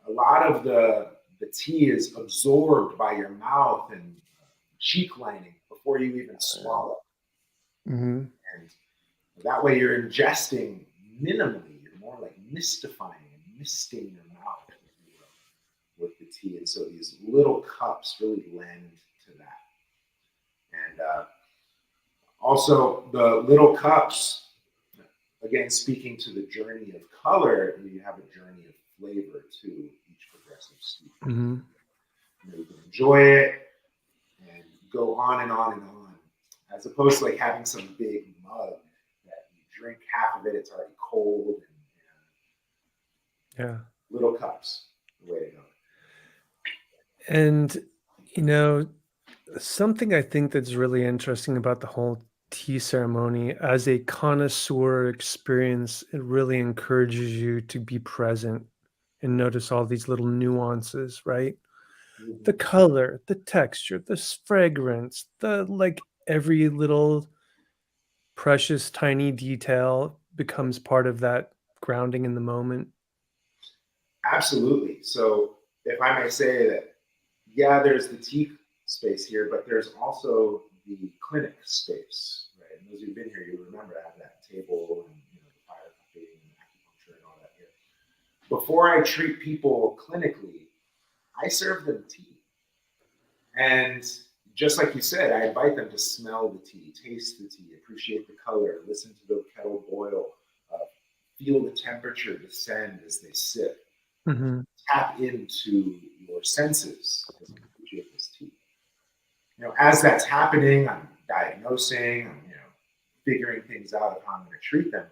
a lot of the tea is absorbed by your mouth and cheek lining before you even swallow. And that way you're ingesting minimally. You're more like mystifying and misting your mouth with the tea. And so these little cups really lend to that. And also the little cups, again, speaking to the journey of color, you have a journey of flavor to each progressive steep. Mm-hmm. You can enjoy it and go on and on and on, as opposed to like having some big mug that you drink half of it, it's already cold, and Yeah. little cups, the way to go. And, you know, something I think that's really interesting about the whole tea ceremony, as a connoisseur experience, it really encourages you to be present and notice all these little nuances, right? The color, the texture, the fragrance, the like every little precious tiny detail becomes part of that grounding in the moment. Absolutely. So if I may say that, yeah, there's the tea space here, but there's also the clinic space, right? And those who've been here, you remember I have that table and the fire cupping and acupuncture and all that here. Before I treat people clinically, I serve them tea. And just like you said, I invite them to smell the tea, taste the tea, appreciate the color, listen to the kettle boil, feel the temperature descend as they sip. Mm-hmm. Tap into your senses as you appreciate this tea. As that's happening, I'm diagnosing, I'm figuring things out of how I'm going to treat them.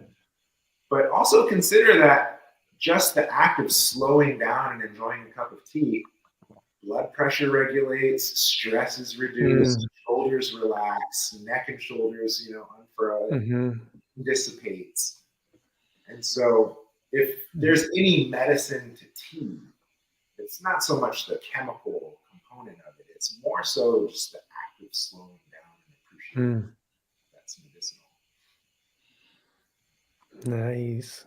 But also consider that just the act of slowing down and enjoying a cup of tea, blood pressure regulates, stress is reduced, shoulders relax, neck and shoulders, unfurl, dissipates. And so if there's any medicine to tea, it's not so much the chemical component of it. It's more so just the act of slowing down and appreciating that's medicinal. Nice.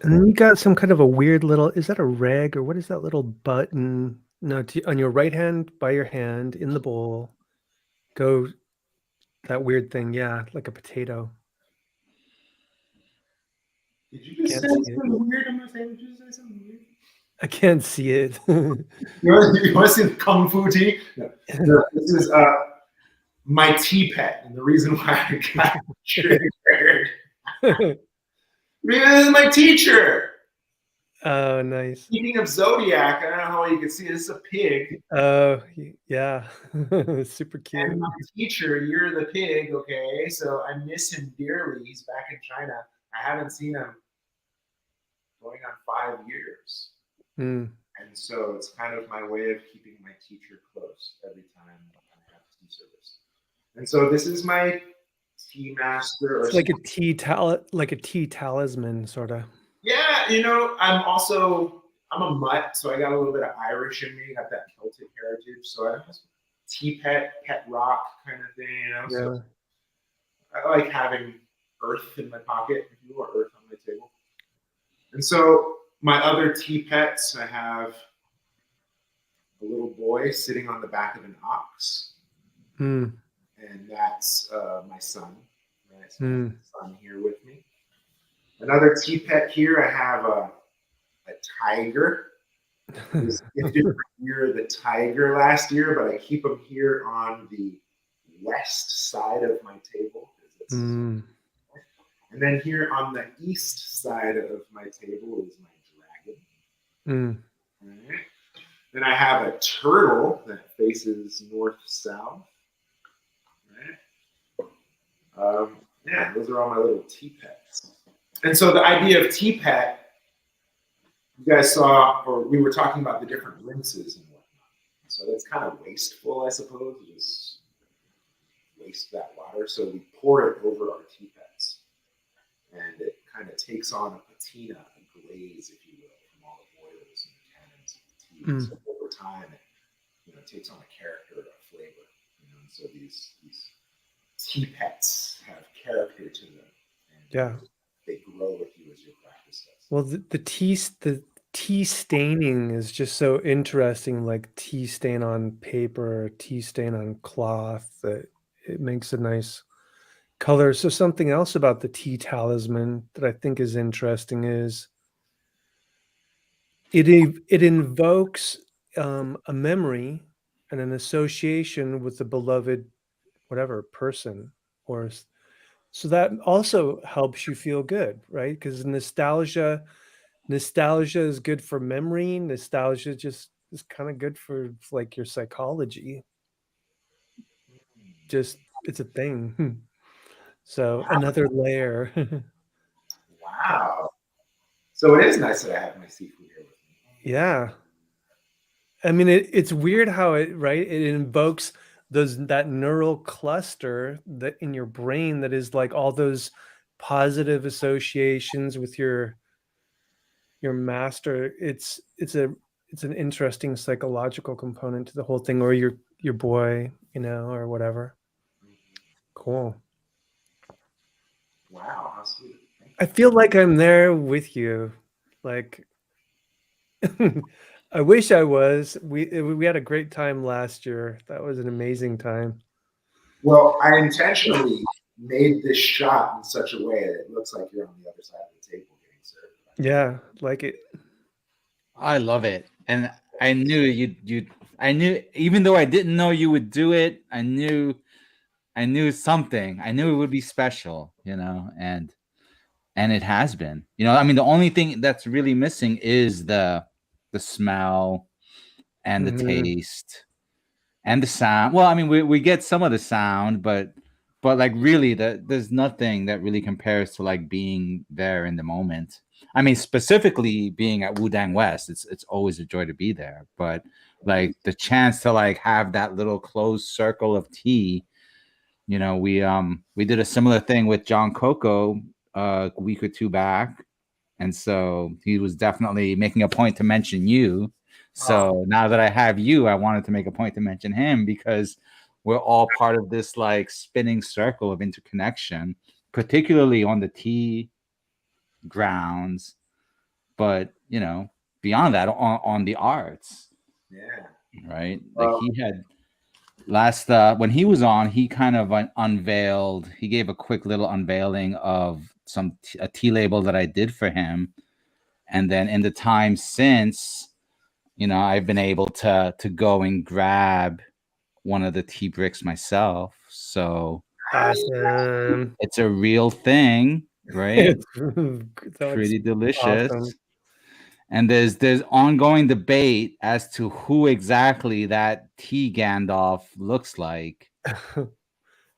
And then you got some kind of a weird little, is that a rag or what is that little button? No, on your right hand, by your hand in the bowl, go that weird thing. Yeah, like a potato. Did you just say something weird on my table? Did you say something weird? I can't see it. You want to see the Kung Fu tea? No, this is my tea pet, and the reason why I got triggered. This is my teacher. Oh, nice. Speaking of zodiac, I don't know how well you can see. This is a pig. Oh, yeah. Super cute. And my teacher, you're the pig, okay? So I miss him dearly. He's back in China. I haven't seen him going on 5 years. And so it's kind of my way of keeping my teacher close every time I have tea service. And so this is my tea master. It's like a tea talisman, sort of. Yeah, I'm a mutt, so I got a little bit of Irish in me, got that Celtic heritage. So I have tea pet rock kind of thing, Yeah. So I like having earth in my pocket, if you will, earth on my table. And so my other tea pets, I have a little boy sitting on the back of an ox. And that's my son. Right? So my son here with me. Another tea pet here, I have a tiger. I was gifted for Year of the Tiger last year, but I keep him here on the west side of my table. And then here on the east side of my table is my dragon. Right. Then I have a turtle that faces north-south. Right. Yeah, those are all my little tea pets. And so the idea of tea pet, you guys saw, or we were talking about the different rinses and whatnot. So that's kind of wasteful, I suppose, to just waste that water. So we pour it over our tea pets. And it kind of takes on a patina, a glaze, if you will, from all the oils and the tannins of the tea. So over time, it takes on a character, a flavor. And so these tea pets have character to them. And they grow with you as your practice does. Well, the tea staining is just so interesting, like tea stain on paper, tea stain on cloth, that it makes a nice color. So something else about the tea talisman that I think is interesting is it invokes a memory and an association with the beloved whatever person, or So that also helps you feel good, right? Because nostalgia is good for memory. Nostalgia just is kind of good for like your psychology. Just it's a thing. So another layer. Wow. So it is nice that I have my seafood here with me. Yeah. I mean, it's weird how it invokes that neural cluster that in your brain that is like all those positive associations with your master. It's an interesting psychological component to the whole thing, or your boy, or whatever. Cool. Wow, how sweet. Thank I you. feel like I'm there with you. Like I wish I was. We had a great time last year. That was an amazing time. Well, I intentionally made this shot in such a way that it looks like you're on the other side of the table getting served. Yeah, like it. I love it, and I knew you. I knew, even though I didn't know you would do it. I knew something. I knew it would be special, and it has been. I mean, the only thing that's really missing is the smell and the Mhm. taste and the sound. Well, I mean, we get some of the sound, but like really, there's nothing that really compares to like being there in the moment. I mean, specifically being at Wudang West, it's always a joy to be there. But like the chance to like have that little closed circle of tea, we did a similar thing with John Coco a week or two back, and so he was definitely making a point to mention you. So now that I have you, I wanted to make a point to mention him because we're all part of this like spinning circle of interconnection, particularly on the tea grounds, but beyond that on the arts, Yeah. right? Like he had last when he was on, he kind of unveiled, he gave a quick little unveiling of a tea label that I did for him. And then in the time since, I've been able to go and grab one of the tea bricks myself. So Awesome. it's a real thing, right? That looks Pretty delicious. awesome. And there's ongoing debate as to who exactly that tea Gandalf looks like.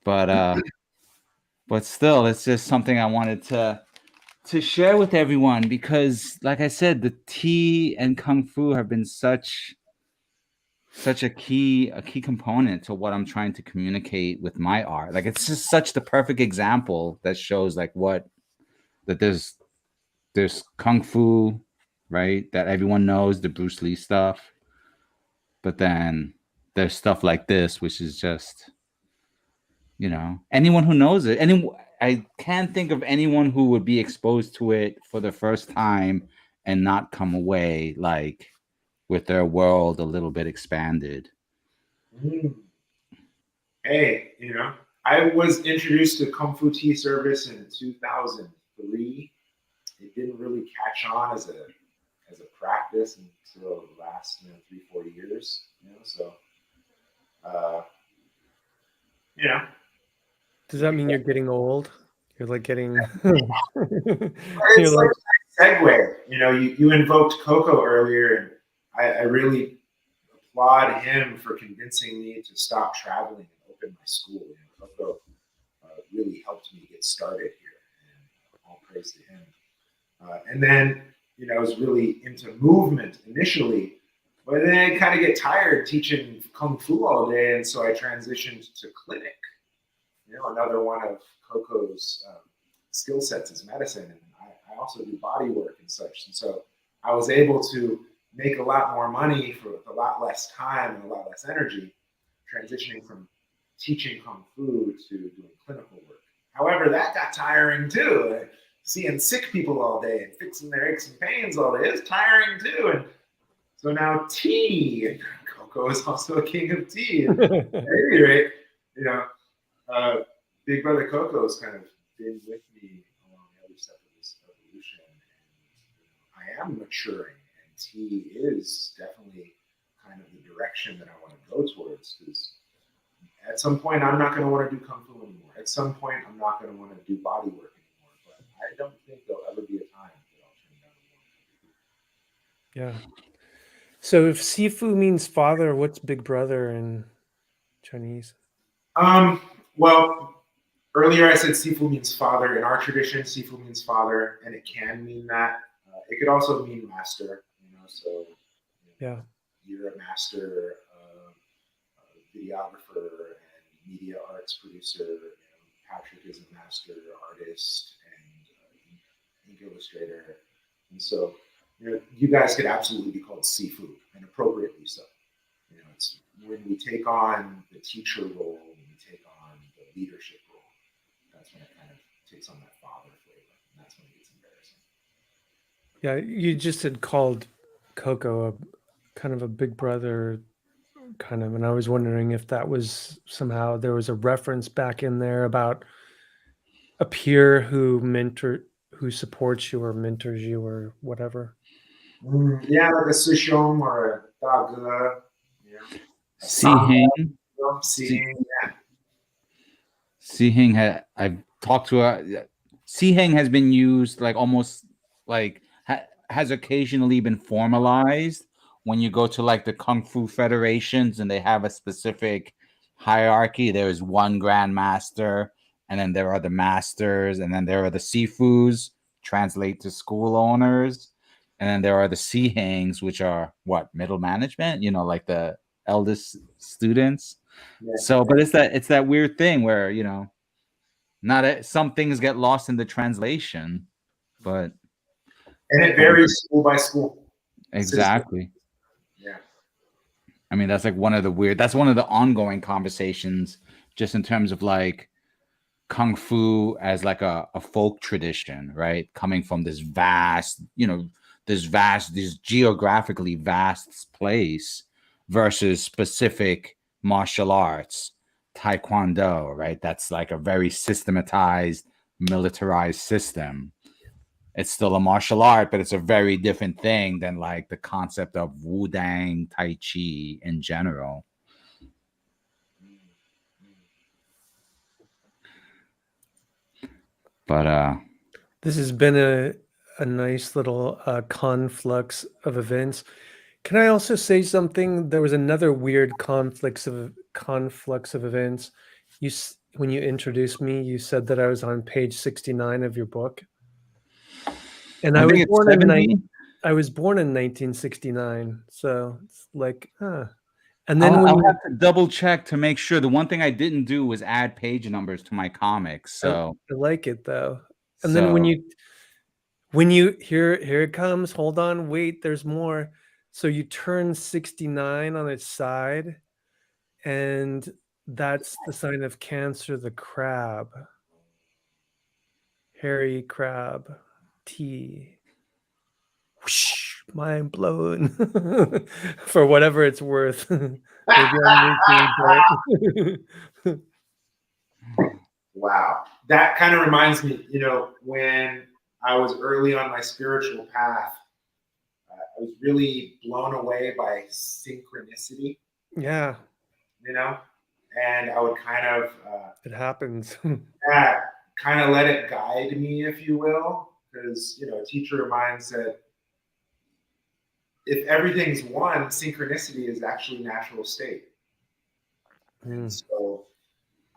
But still, it's just something I wanted to share with everyone because, like I said, the tea and kung fu have been such a key component to what I'm trying to communicate with my art. Like it's just such the perfect example that shows like that there's kung fu, right? That everyone knows, the Bruce Lee stuff, but then there's stuff like this, which is just anyone who knows it. I can't think of anyone who would be exposed to it for the first time and not come away like with their world a little bit expanded. Mm. Hey, I was introduced to Kung Fu tea service in 2003. It didn't really catch on as a practice until the last 3-4 years. So Does that mean you're getting old? You're like getting. It's like a segue. You invoked Coco earlier, and I really applaud him for convincing me to stop traveling and open my school. Coco really helped me get started here, and all praise to him. And then, I was really into movement initially, but then I kind of get tired teaching Kung Fu all day, and so I transitioned to clinic. Another one of Coco's skill sets is medicine, and I also do body work and such. And so I was able to make a lot more money for a lot less time and a lot less energy, transitioning from teaching Kung Fu to doing clinical work. However, that got tiring too. Seeing sick people all day and fixing their aches and pains all day is tiring too. And so now tea, Coco is also a king of tea. And at any rate, Big Brother Coco has kind of been with me along every step of this evolution. And I am maturing, and tea is definitely kind of the direction that I want to go towards. Because at some point, I'm not going to want to do Kung Fu anymore. At some point, I'm not going to want to do body work anymore. But I don't think there'll ever be a time that I'll turn down. Yeah. So if Sifu means father, what's big brother in Chinese? Well, earlier I said Sifu means father. In our tradition, Sifu means father, and it can mean that. It could also mean master. So Yeah. you're a master videographer and media arts producer. Patrick is a master artist and ink illustrator, and so you guys could absolutely be called Sifu, and appropriately so. It's when we take on the teacher role, when we take on the leadership role, that's when it kind of takes on that father flavor, and that's when it gets embarrassing. Yeah, you just had called Coco a kind of a big brother kind of, and I was wondering if that was somehow there was a reference back in there about a peer who supports you or mentors you or whatever. Yeah, like a Sushong or a Dage. Hing. Yeah. Hing I've talked to her. Hing has been used like almost like has occasionally been formalized when you go to like the Kung Fu federations and they have a specific hierarchy. There is one grandmaster, and then there are the masters, and then there are the Sifus, translate to school owners, and then there are the Hings, which are what, middle management, like the eldest students. Yeah. So, but it's that weird thing where some things get lost in the translation, but and it varies school by school. Exactly. Yeah. I mean, that's like that's one of the ongoing conversations, just in terms of like Kung Fu as like a folk tradition, right? Coming from this vast, this geographically vast place versus specific martial arts, Taekwondo, right? That's like a very systematized, militarized system. It's still a martial art, but it's a very different thing than like the concept of Wudang Tai Chi in general. But this has been a nice little conflux of events. Can I also say something? There was another weird conflux of events. When you introduced me, you said that I was on page 69 of your book. And I was born in 1969, so it's like, And then I'll have to double check to make sure. The one thing I didn't do was add page numbers to my comics. So I like it though. And then when you here it comes, hold on, wait, there's more. So you turn 69 on its side, and that's the sign of Cancer, the crab. Hairy crab. T. Whoosh, mind blown. For whatever it's worth. Wow. That kind of reminds me, when I was early on my spiritual path, I was really blown away by synchronicity. Yeah. And I would kind of it happens. kind of let it guide me, if you will, because a teacher of mine said, if everything's one, synchronicity is actually natural state. And so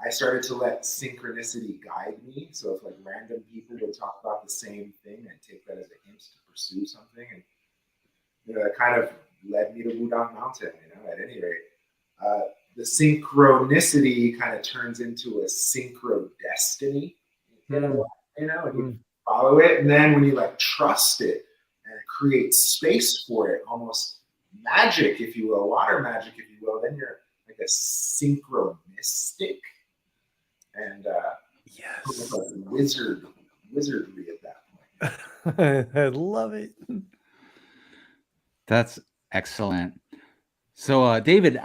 I started to let synchronicity guide me. So if like random people would talk about the same thing, I'd take that as a hint to pursue something. And that kind of led me to Wudang Mountain, at any rate. The synchronicity kind of turns into a synchro destiny, and you follow it. And then when you like trust it and create space for it, almost magic, if you will, water magic, if you will, then you're like a synchronistic. And yes, like wizardry at that point. I love it. That's excellent. So, David,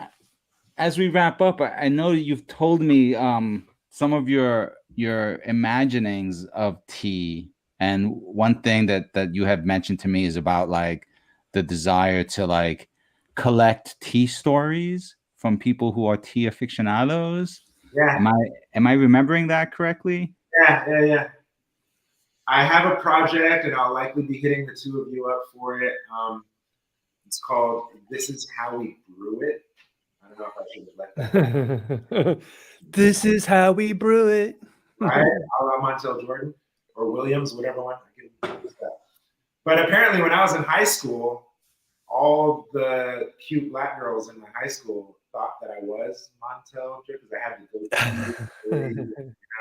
as we wrap up, I know you've told me some of your imaginings of tea, and one thing that you have mentioned to me is about like the desire to like collect tea stories from people who are tea aficionados. Yeah, Am I remembering that correctly? yeah. I have a project, and I'll likely be hitting the two of you up for it. It's called "This Is How We Brew It." I don't know if I should have let that. This is how we brew it. Right? I'll Montel Jordan or Williams, whatever one. I can use that. But apparently, when I was in high school, all the cute Latin girls in my high school thought that I was Montel because I had to go to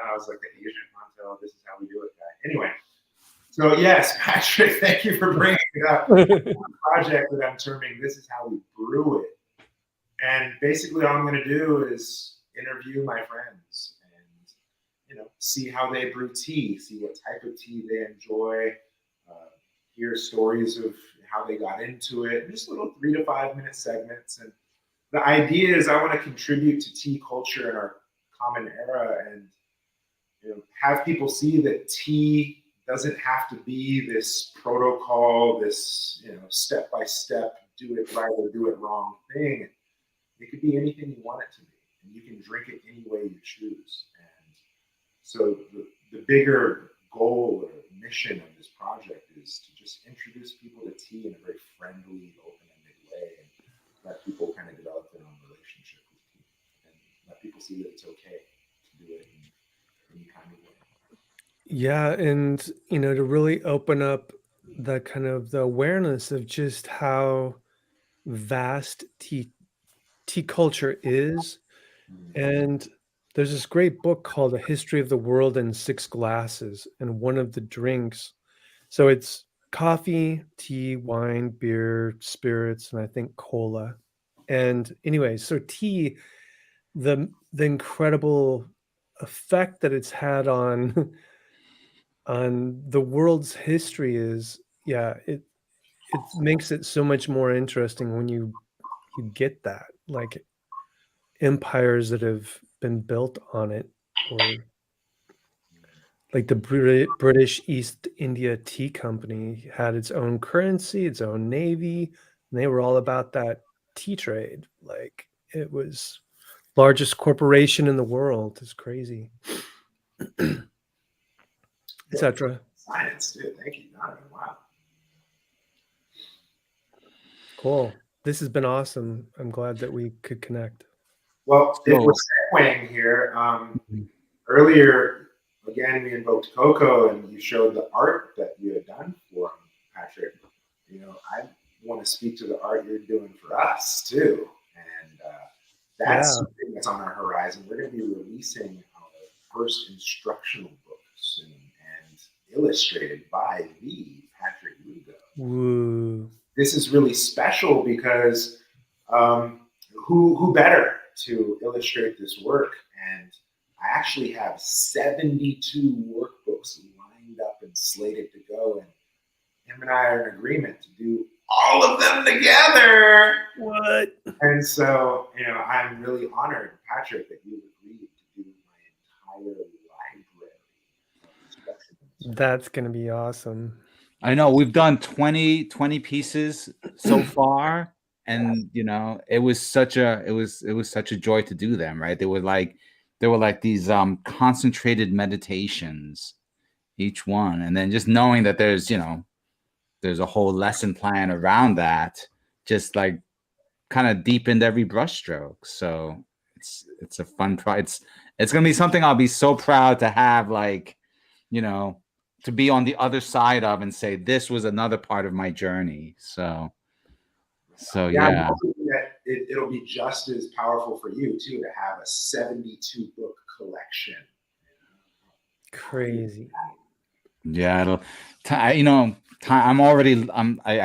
I was like the Asian Montel. This is how we do it guy. Anyway, so yes, Patrick, thank you for bringing it up. A project that I'm terming "This Is How We Brew It," and basically all I'm going to do is interview my friends and see how they brew tea, see what type of tea they enjoy, hear stories of how they got into it, just little 3 to 5 minute segments. And the idea is I want to contribute to tea culture in our common era and have people see that tea doesn't have to be this protocol, this step-by-step, do it right or do it wrong thing. It could be anything you want it to be, and you can drink it any way you choose. And so the bigger goal or mission of this project is to just introduce people to tea in a very friendly, open-ended way, and let people kind of develop their own relationship with tea, and let people see that it's okay to do it in any kind of way. Yeah, and to really open up the kind of the awareness of just how vast tea culture is. And there's this great book called A History of the World in Six Glasses, and one of the drinks, so it's coffee, tea, wine, beer, spirits, and I think cola. And anyway, so tea, the incredible effect that it's had on on the world's history is, it makes it so much more interesting when you get that, like empires that have been built on it, or like the British East India Tea Company had its own currency, its own navy, and they were all about that tea trade. Like, it was largest corporation in the world. It's crazy. Etc. Science, dude. Thank you, Donovan. Wow. Cool. This has been awesome. I'm glad that we could connect. Well, if we're segueing here, earlier, again, we invoked Coco, and you showed the art that you had done for him, Patrick. I want to speak to the art you're doing for us, too. And that's something that's on our horizon. We're going to be releasing our first instructional book soon, and illustrated by the Patrick Lugo. Woo. This is really special because who better to illustrate this work? And I actually have 72 workbooks lined up and slated to go, and him and I are in agreement to do all of them together. What? And so, I'm really honored, Patrick, that you've agreed to do my entire library of instructions. That's gonna be awesome. I know we've done 20 pieces so far, and it was such a joy to do them, right? They were like these concentrated meditations, each one, and then just knowing that there's a whole lesson plan around that, just like kind of deepened every brushstroke. So it's a fun it's gonna be something I'll be so proud to have, like, to be on the other side of and say this was another part of my journey. So yeah. It'll be just as powerful for you too to have a 72 book collection. Crazy. Yeah, I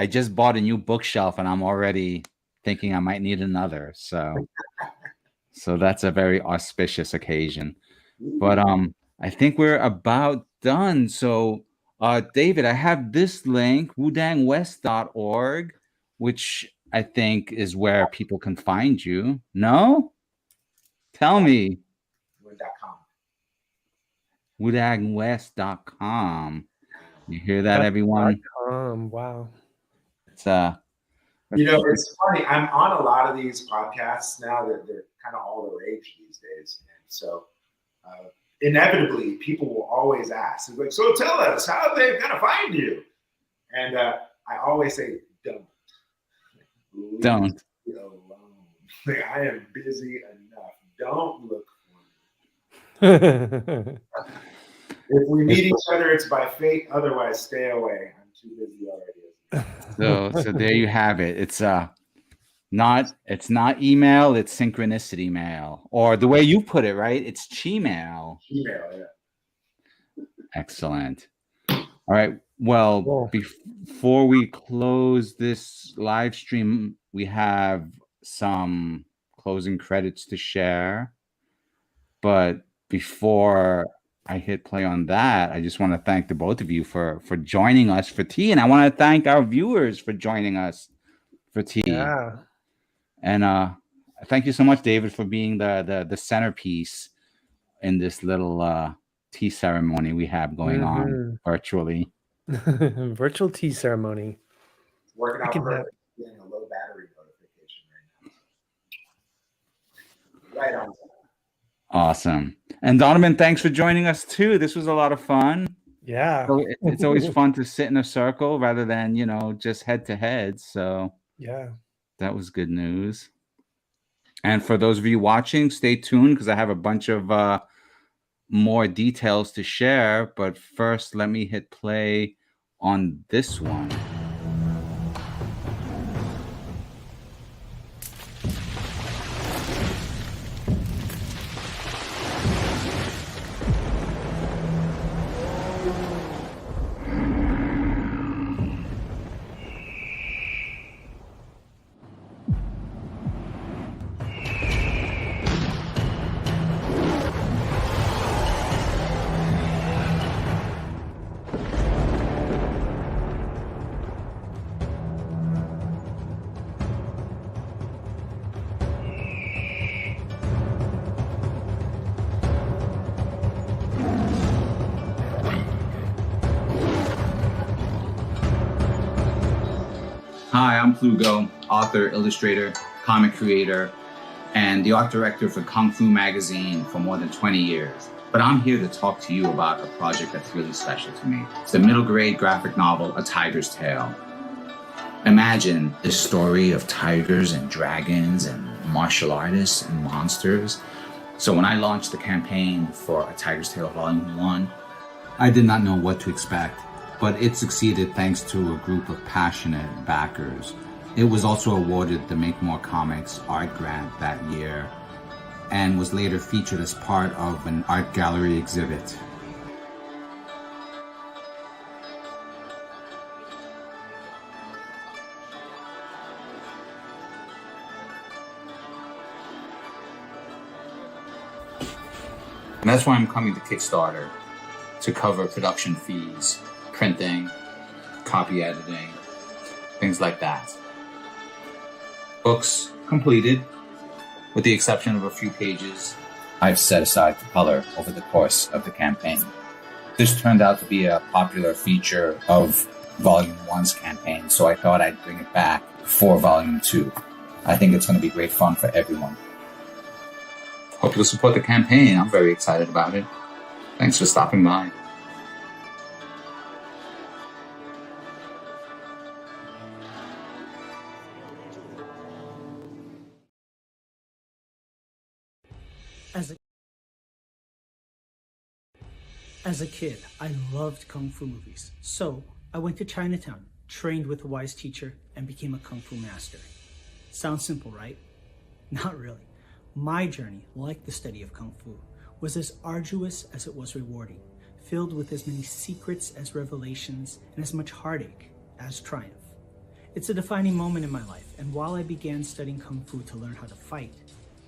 just bought a new bookshelf, and I'm already thinking I might need another. So that's a very auspicious occasion. But I think we're about done. So David, I have this link, wudangwest.org, which I think is where people can find you. No? Tell me. wudangwest.com. You hear that, everyone? Wow. It's You know, it's funny. I'm on a lot of these podcasts now that they're kind of all the rage these days. And so inevitably, people will always ask, it's like, so tell us, how are they going to find you? And I always say, don't. Don't. Leave me alone. Like, I am busy enough. Don't look for me. If we meet each other, it's by fate. Otherwise, stay away. I'm too busy already. So there you have it. It's not email, it's synchronicity mail. Or the way you put it, right? It's Qi mail. Qi mail, yeah. Excellent. All right. Well, before we close this live stream, we have some closing credits to share. But before I hit play on that, I just want to thank the both of you for joining us for tea, and I want to thank our viewers for joining us for tea. Yeah. And thank you so much, David, for being the centerpiece in this little tea ceremony we have going on virtually. Virtual tea ceremony. Working out perfect. Getting a low battery notification right now. Right on. Awesome. And Donovan, thanks for joining us too. This was a lot of fun. Yeah. So it's always fun to sit in a circle rather than, just head to head. So yeah, that was good news. And for those of you watching, stay tuned because I have a bunch of more details to share. But first, let me hit play on this one. Hi, I'm Go, author, illustrator, comic creator, and the art director for Kung Fu magazine for more than 20 years. But I'm here to talk to you about a project that's really special to me. It's the middle grade graphic novel, A Tiger's Tale. Imagine this story of tigers and dragons and martial artists and monsters. So when I launched the campaign for A Tiger's Tale Volume 1, I did not know what to expect. But it succeeded thanks to a group of passionate backers. It was also awarded the Make More Comics art grant that year and was later featured as part of an art gallery exhibit. And that's why I'm coming to Kickstarter, to cover production fees, printing, copy editing, things like that. Books completed, with the exception of a few pages I've set aside for color over the course of the campaign. This turned out to be a popular feature of Volume 1's campaign, so I thought I'd bring it back for Volume 2. I think it's going to be great fun for everyone. Hope you'll support the campaign. I'm very excited about it. Thanks for stopping by. As a kid, I loved Kung Fu movies. So I went to Chinatown, trained with a wise teacher, and became a Kung Fu master. Sounds simple, right? Not really. My journey, like the study of Kung Fu, was as arduous as it was rewarding, filled with as many secrets as revelations and as much heartache as triumph. It's a defining moment in my life, and while I began studying Kung Fu to learn how to fight,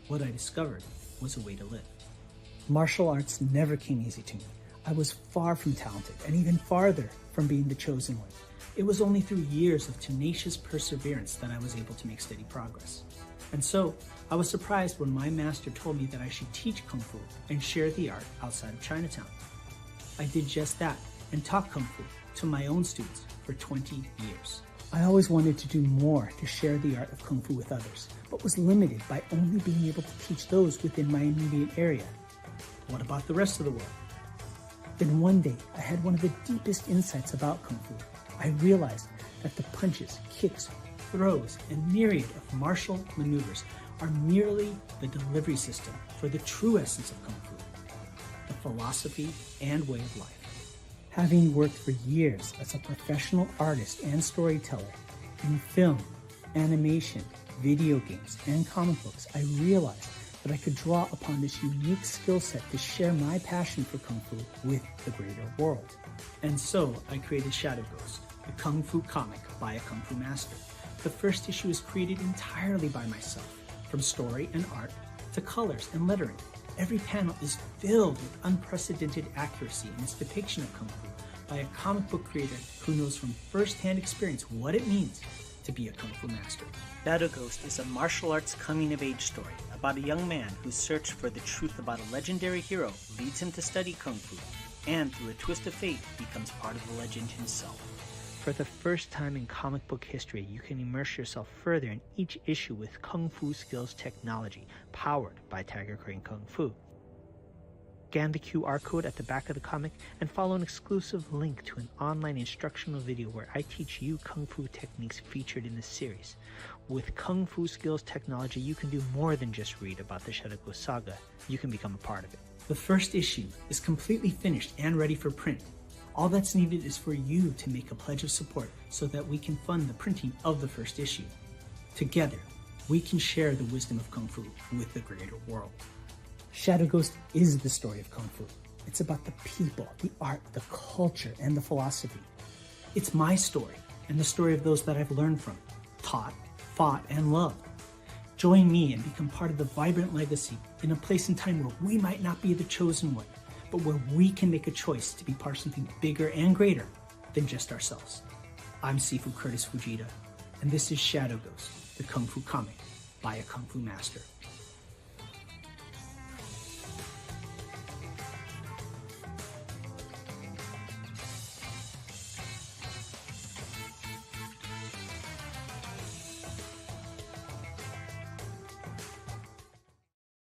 what I discovered was a way to live. Martial arts never came easy to me. I was far from talented, and even farther from being the chosen one. It was only through years of tenacious perseverance that I was able to make steady progress. And so, I was surprised when my master told me that I should teach Kung Fu and share the art outside of Chinatown. I did just that and taught Kung Fu to my own students for 20 years. I always wanted to do more to share the art of Kung Fu with others, but was limited by only being able to teach those within my immediate area. What about the rest of the world? Then one day, I had one of the deepest insights about Kung Fu. I realized that the punches, kicks, throws, and myriad of martial maneuvers are merely the delivery system for the true essence of Kung Fu, the philosophy and way of life. Having worked for years as a professional artist and storyteller in film, animation, video games, and comic books, I realized that I could draw upon this unique skill set to share my passion for Kung Fu with the greater world. And so I created Shadow Ghost, the Kung Fu comic by a Kung Fu master. The first issue is created entirely by myself, from story and art to colors and lettering. Every panel is filled with unprecedented accuracy in its depiction of Kung Fu by a comic book creator who knows from first-hand experience what it means to be a Kung Fu master. Shadow Ghost is a martial arts coming-of-age story about a young man whose search for the truth about a legendary hero leads him to study Kung Fu, and through a twist of fate becomes part of the legend himself. For the first time in comic book history, you can immerse yourself further in each issue with Kung Fu skills technology, powered by Tiger Crane Kung Fu. Scan the QR code at the back of the comic and follow an exclusive link to an online instructional video where I teach you Kung Fu techniques featured in this series. With Kung Fu skills technology, you can do more than just read about the Shadow Ghost saga. You can become a part of it. The first issue is completely finished and ready for print. All that's needed is for you to make a pledge of support so that we can fund the printing of the first issue. Together, we can share the wisdom of Kung Fu with the greater world. Shadow Ghost is the story of Kung Fu. It's about the people, the art, the culture, and the philosophy. It's my story and the story of those that I've learned from, taught, fought, and loved. Join me and become part of the vibrant legacy in a place and time where we might not be the chosen one, but where we can make a choice to be part of something bigger and greater than just ourselves. I'm Sifu Curtis Fujita, and this is Shadow Ghost, the Kung Fu comic by a Kung Fu master.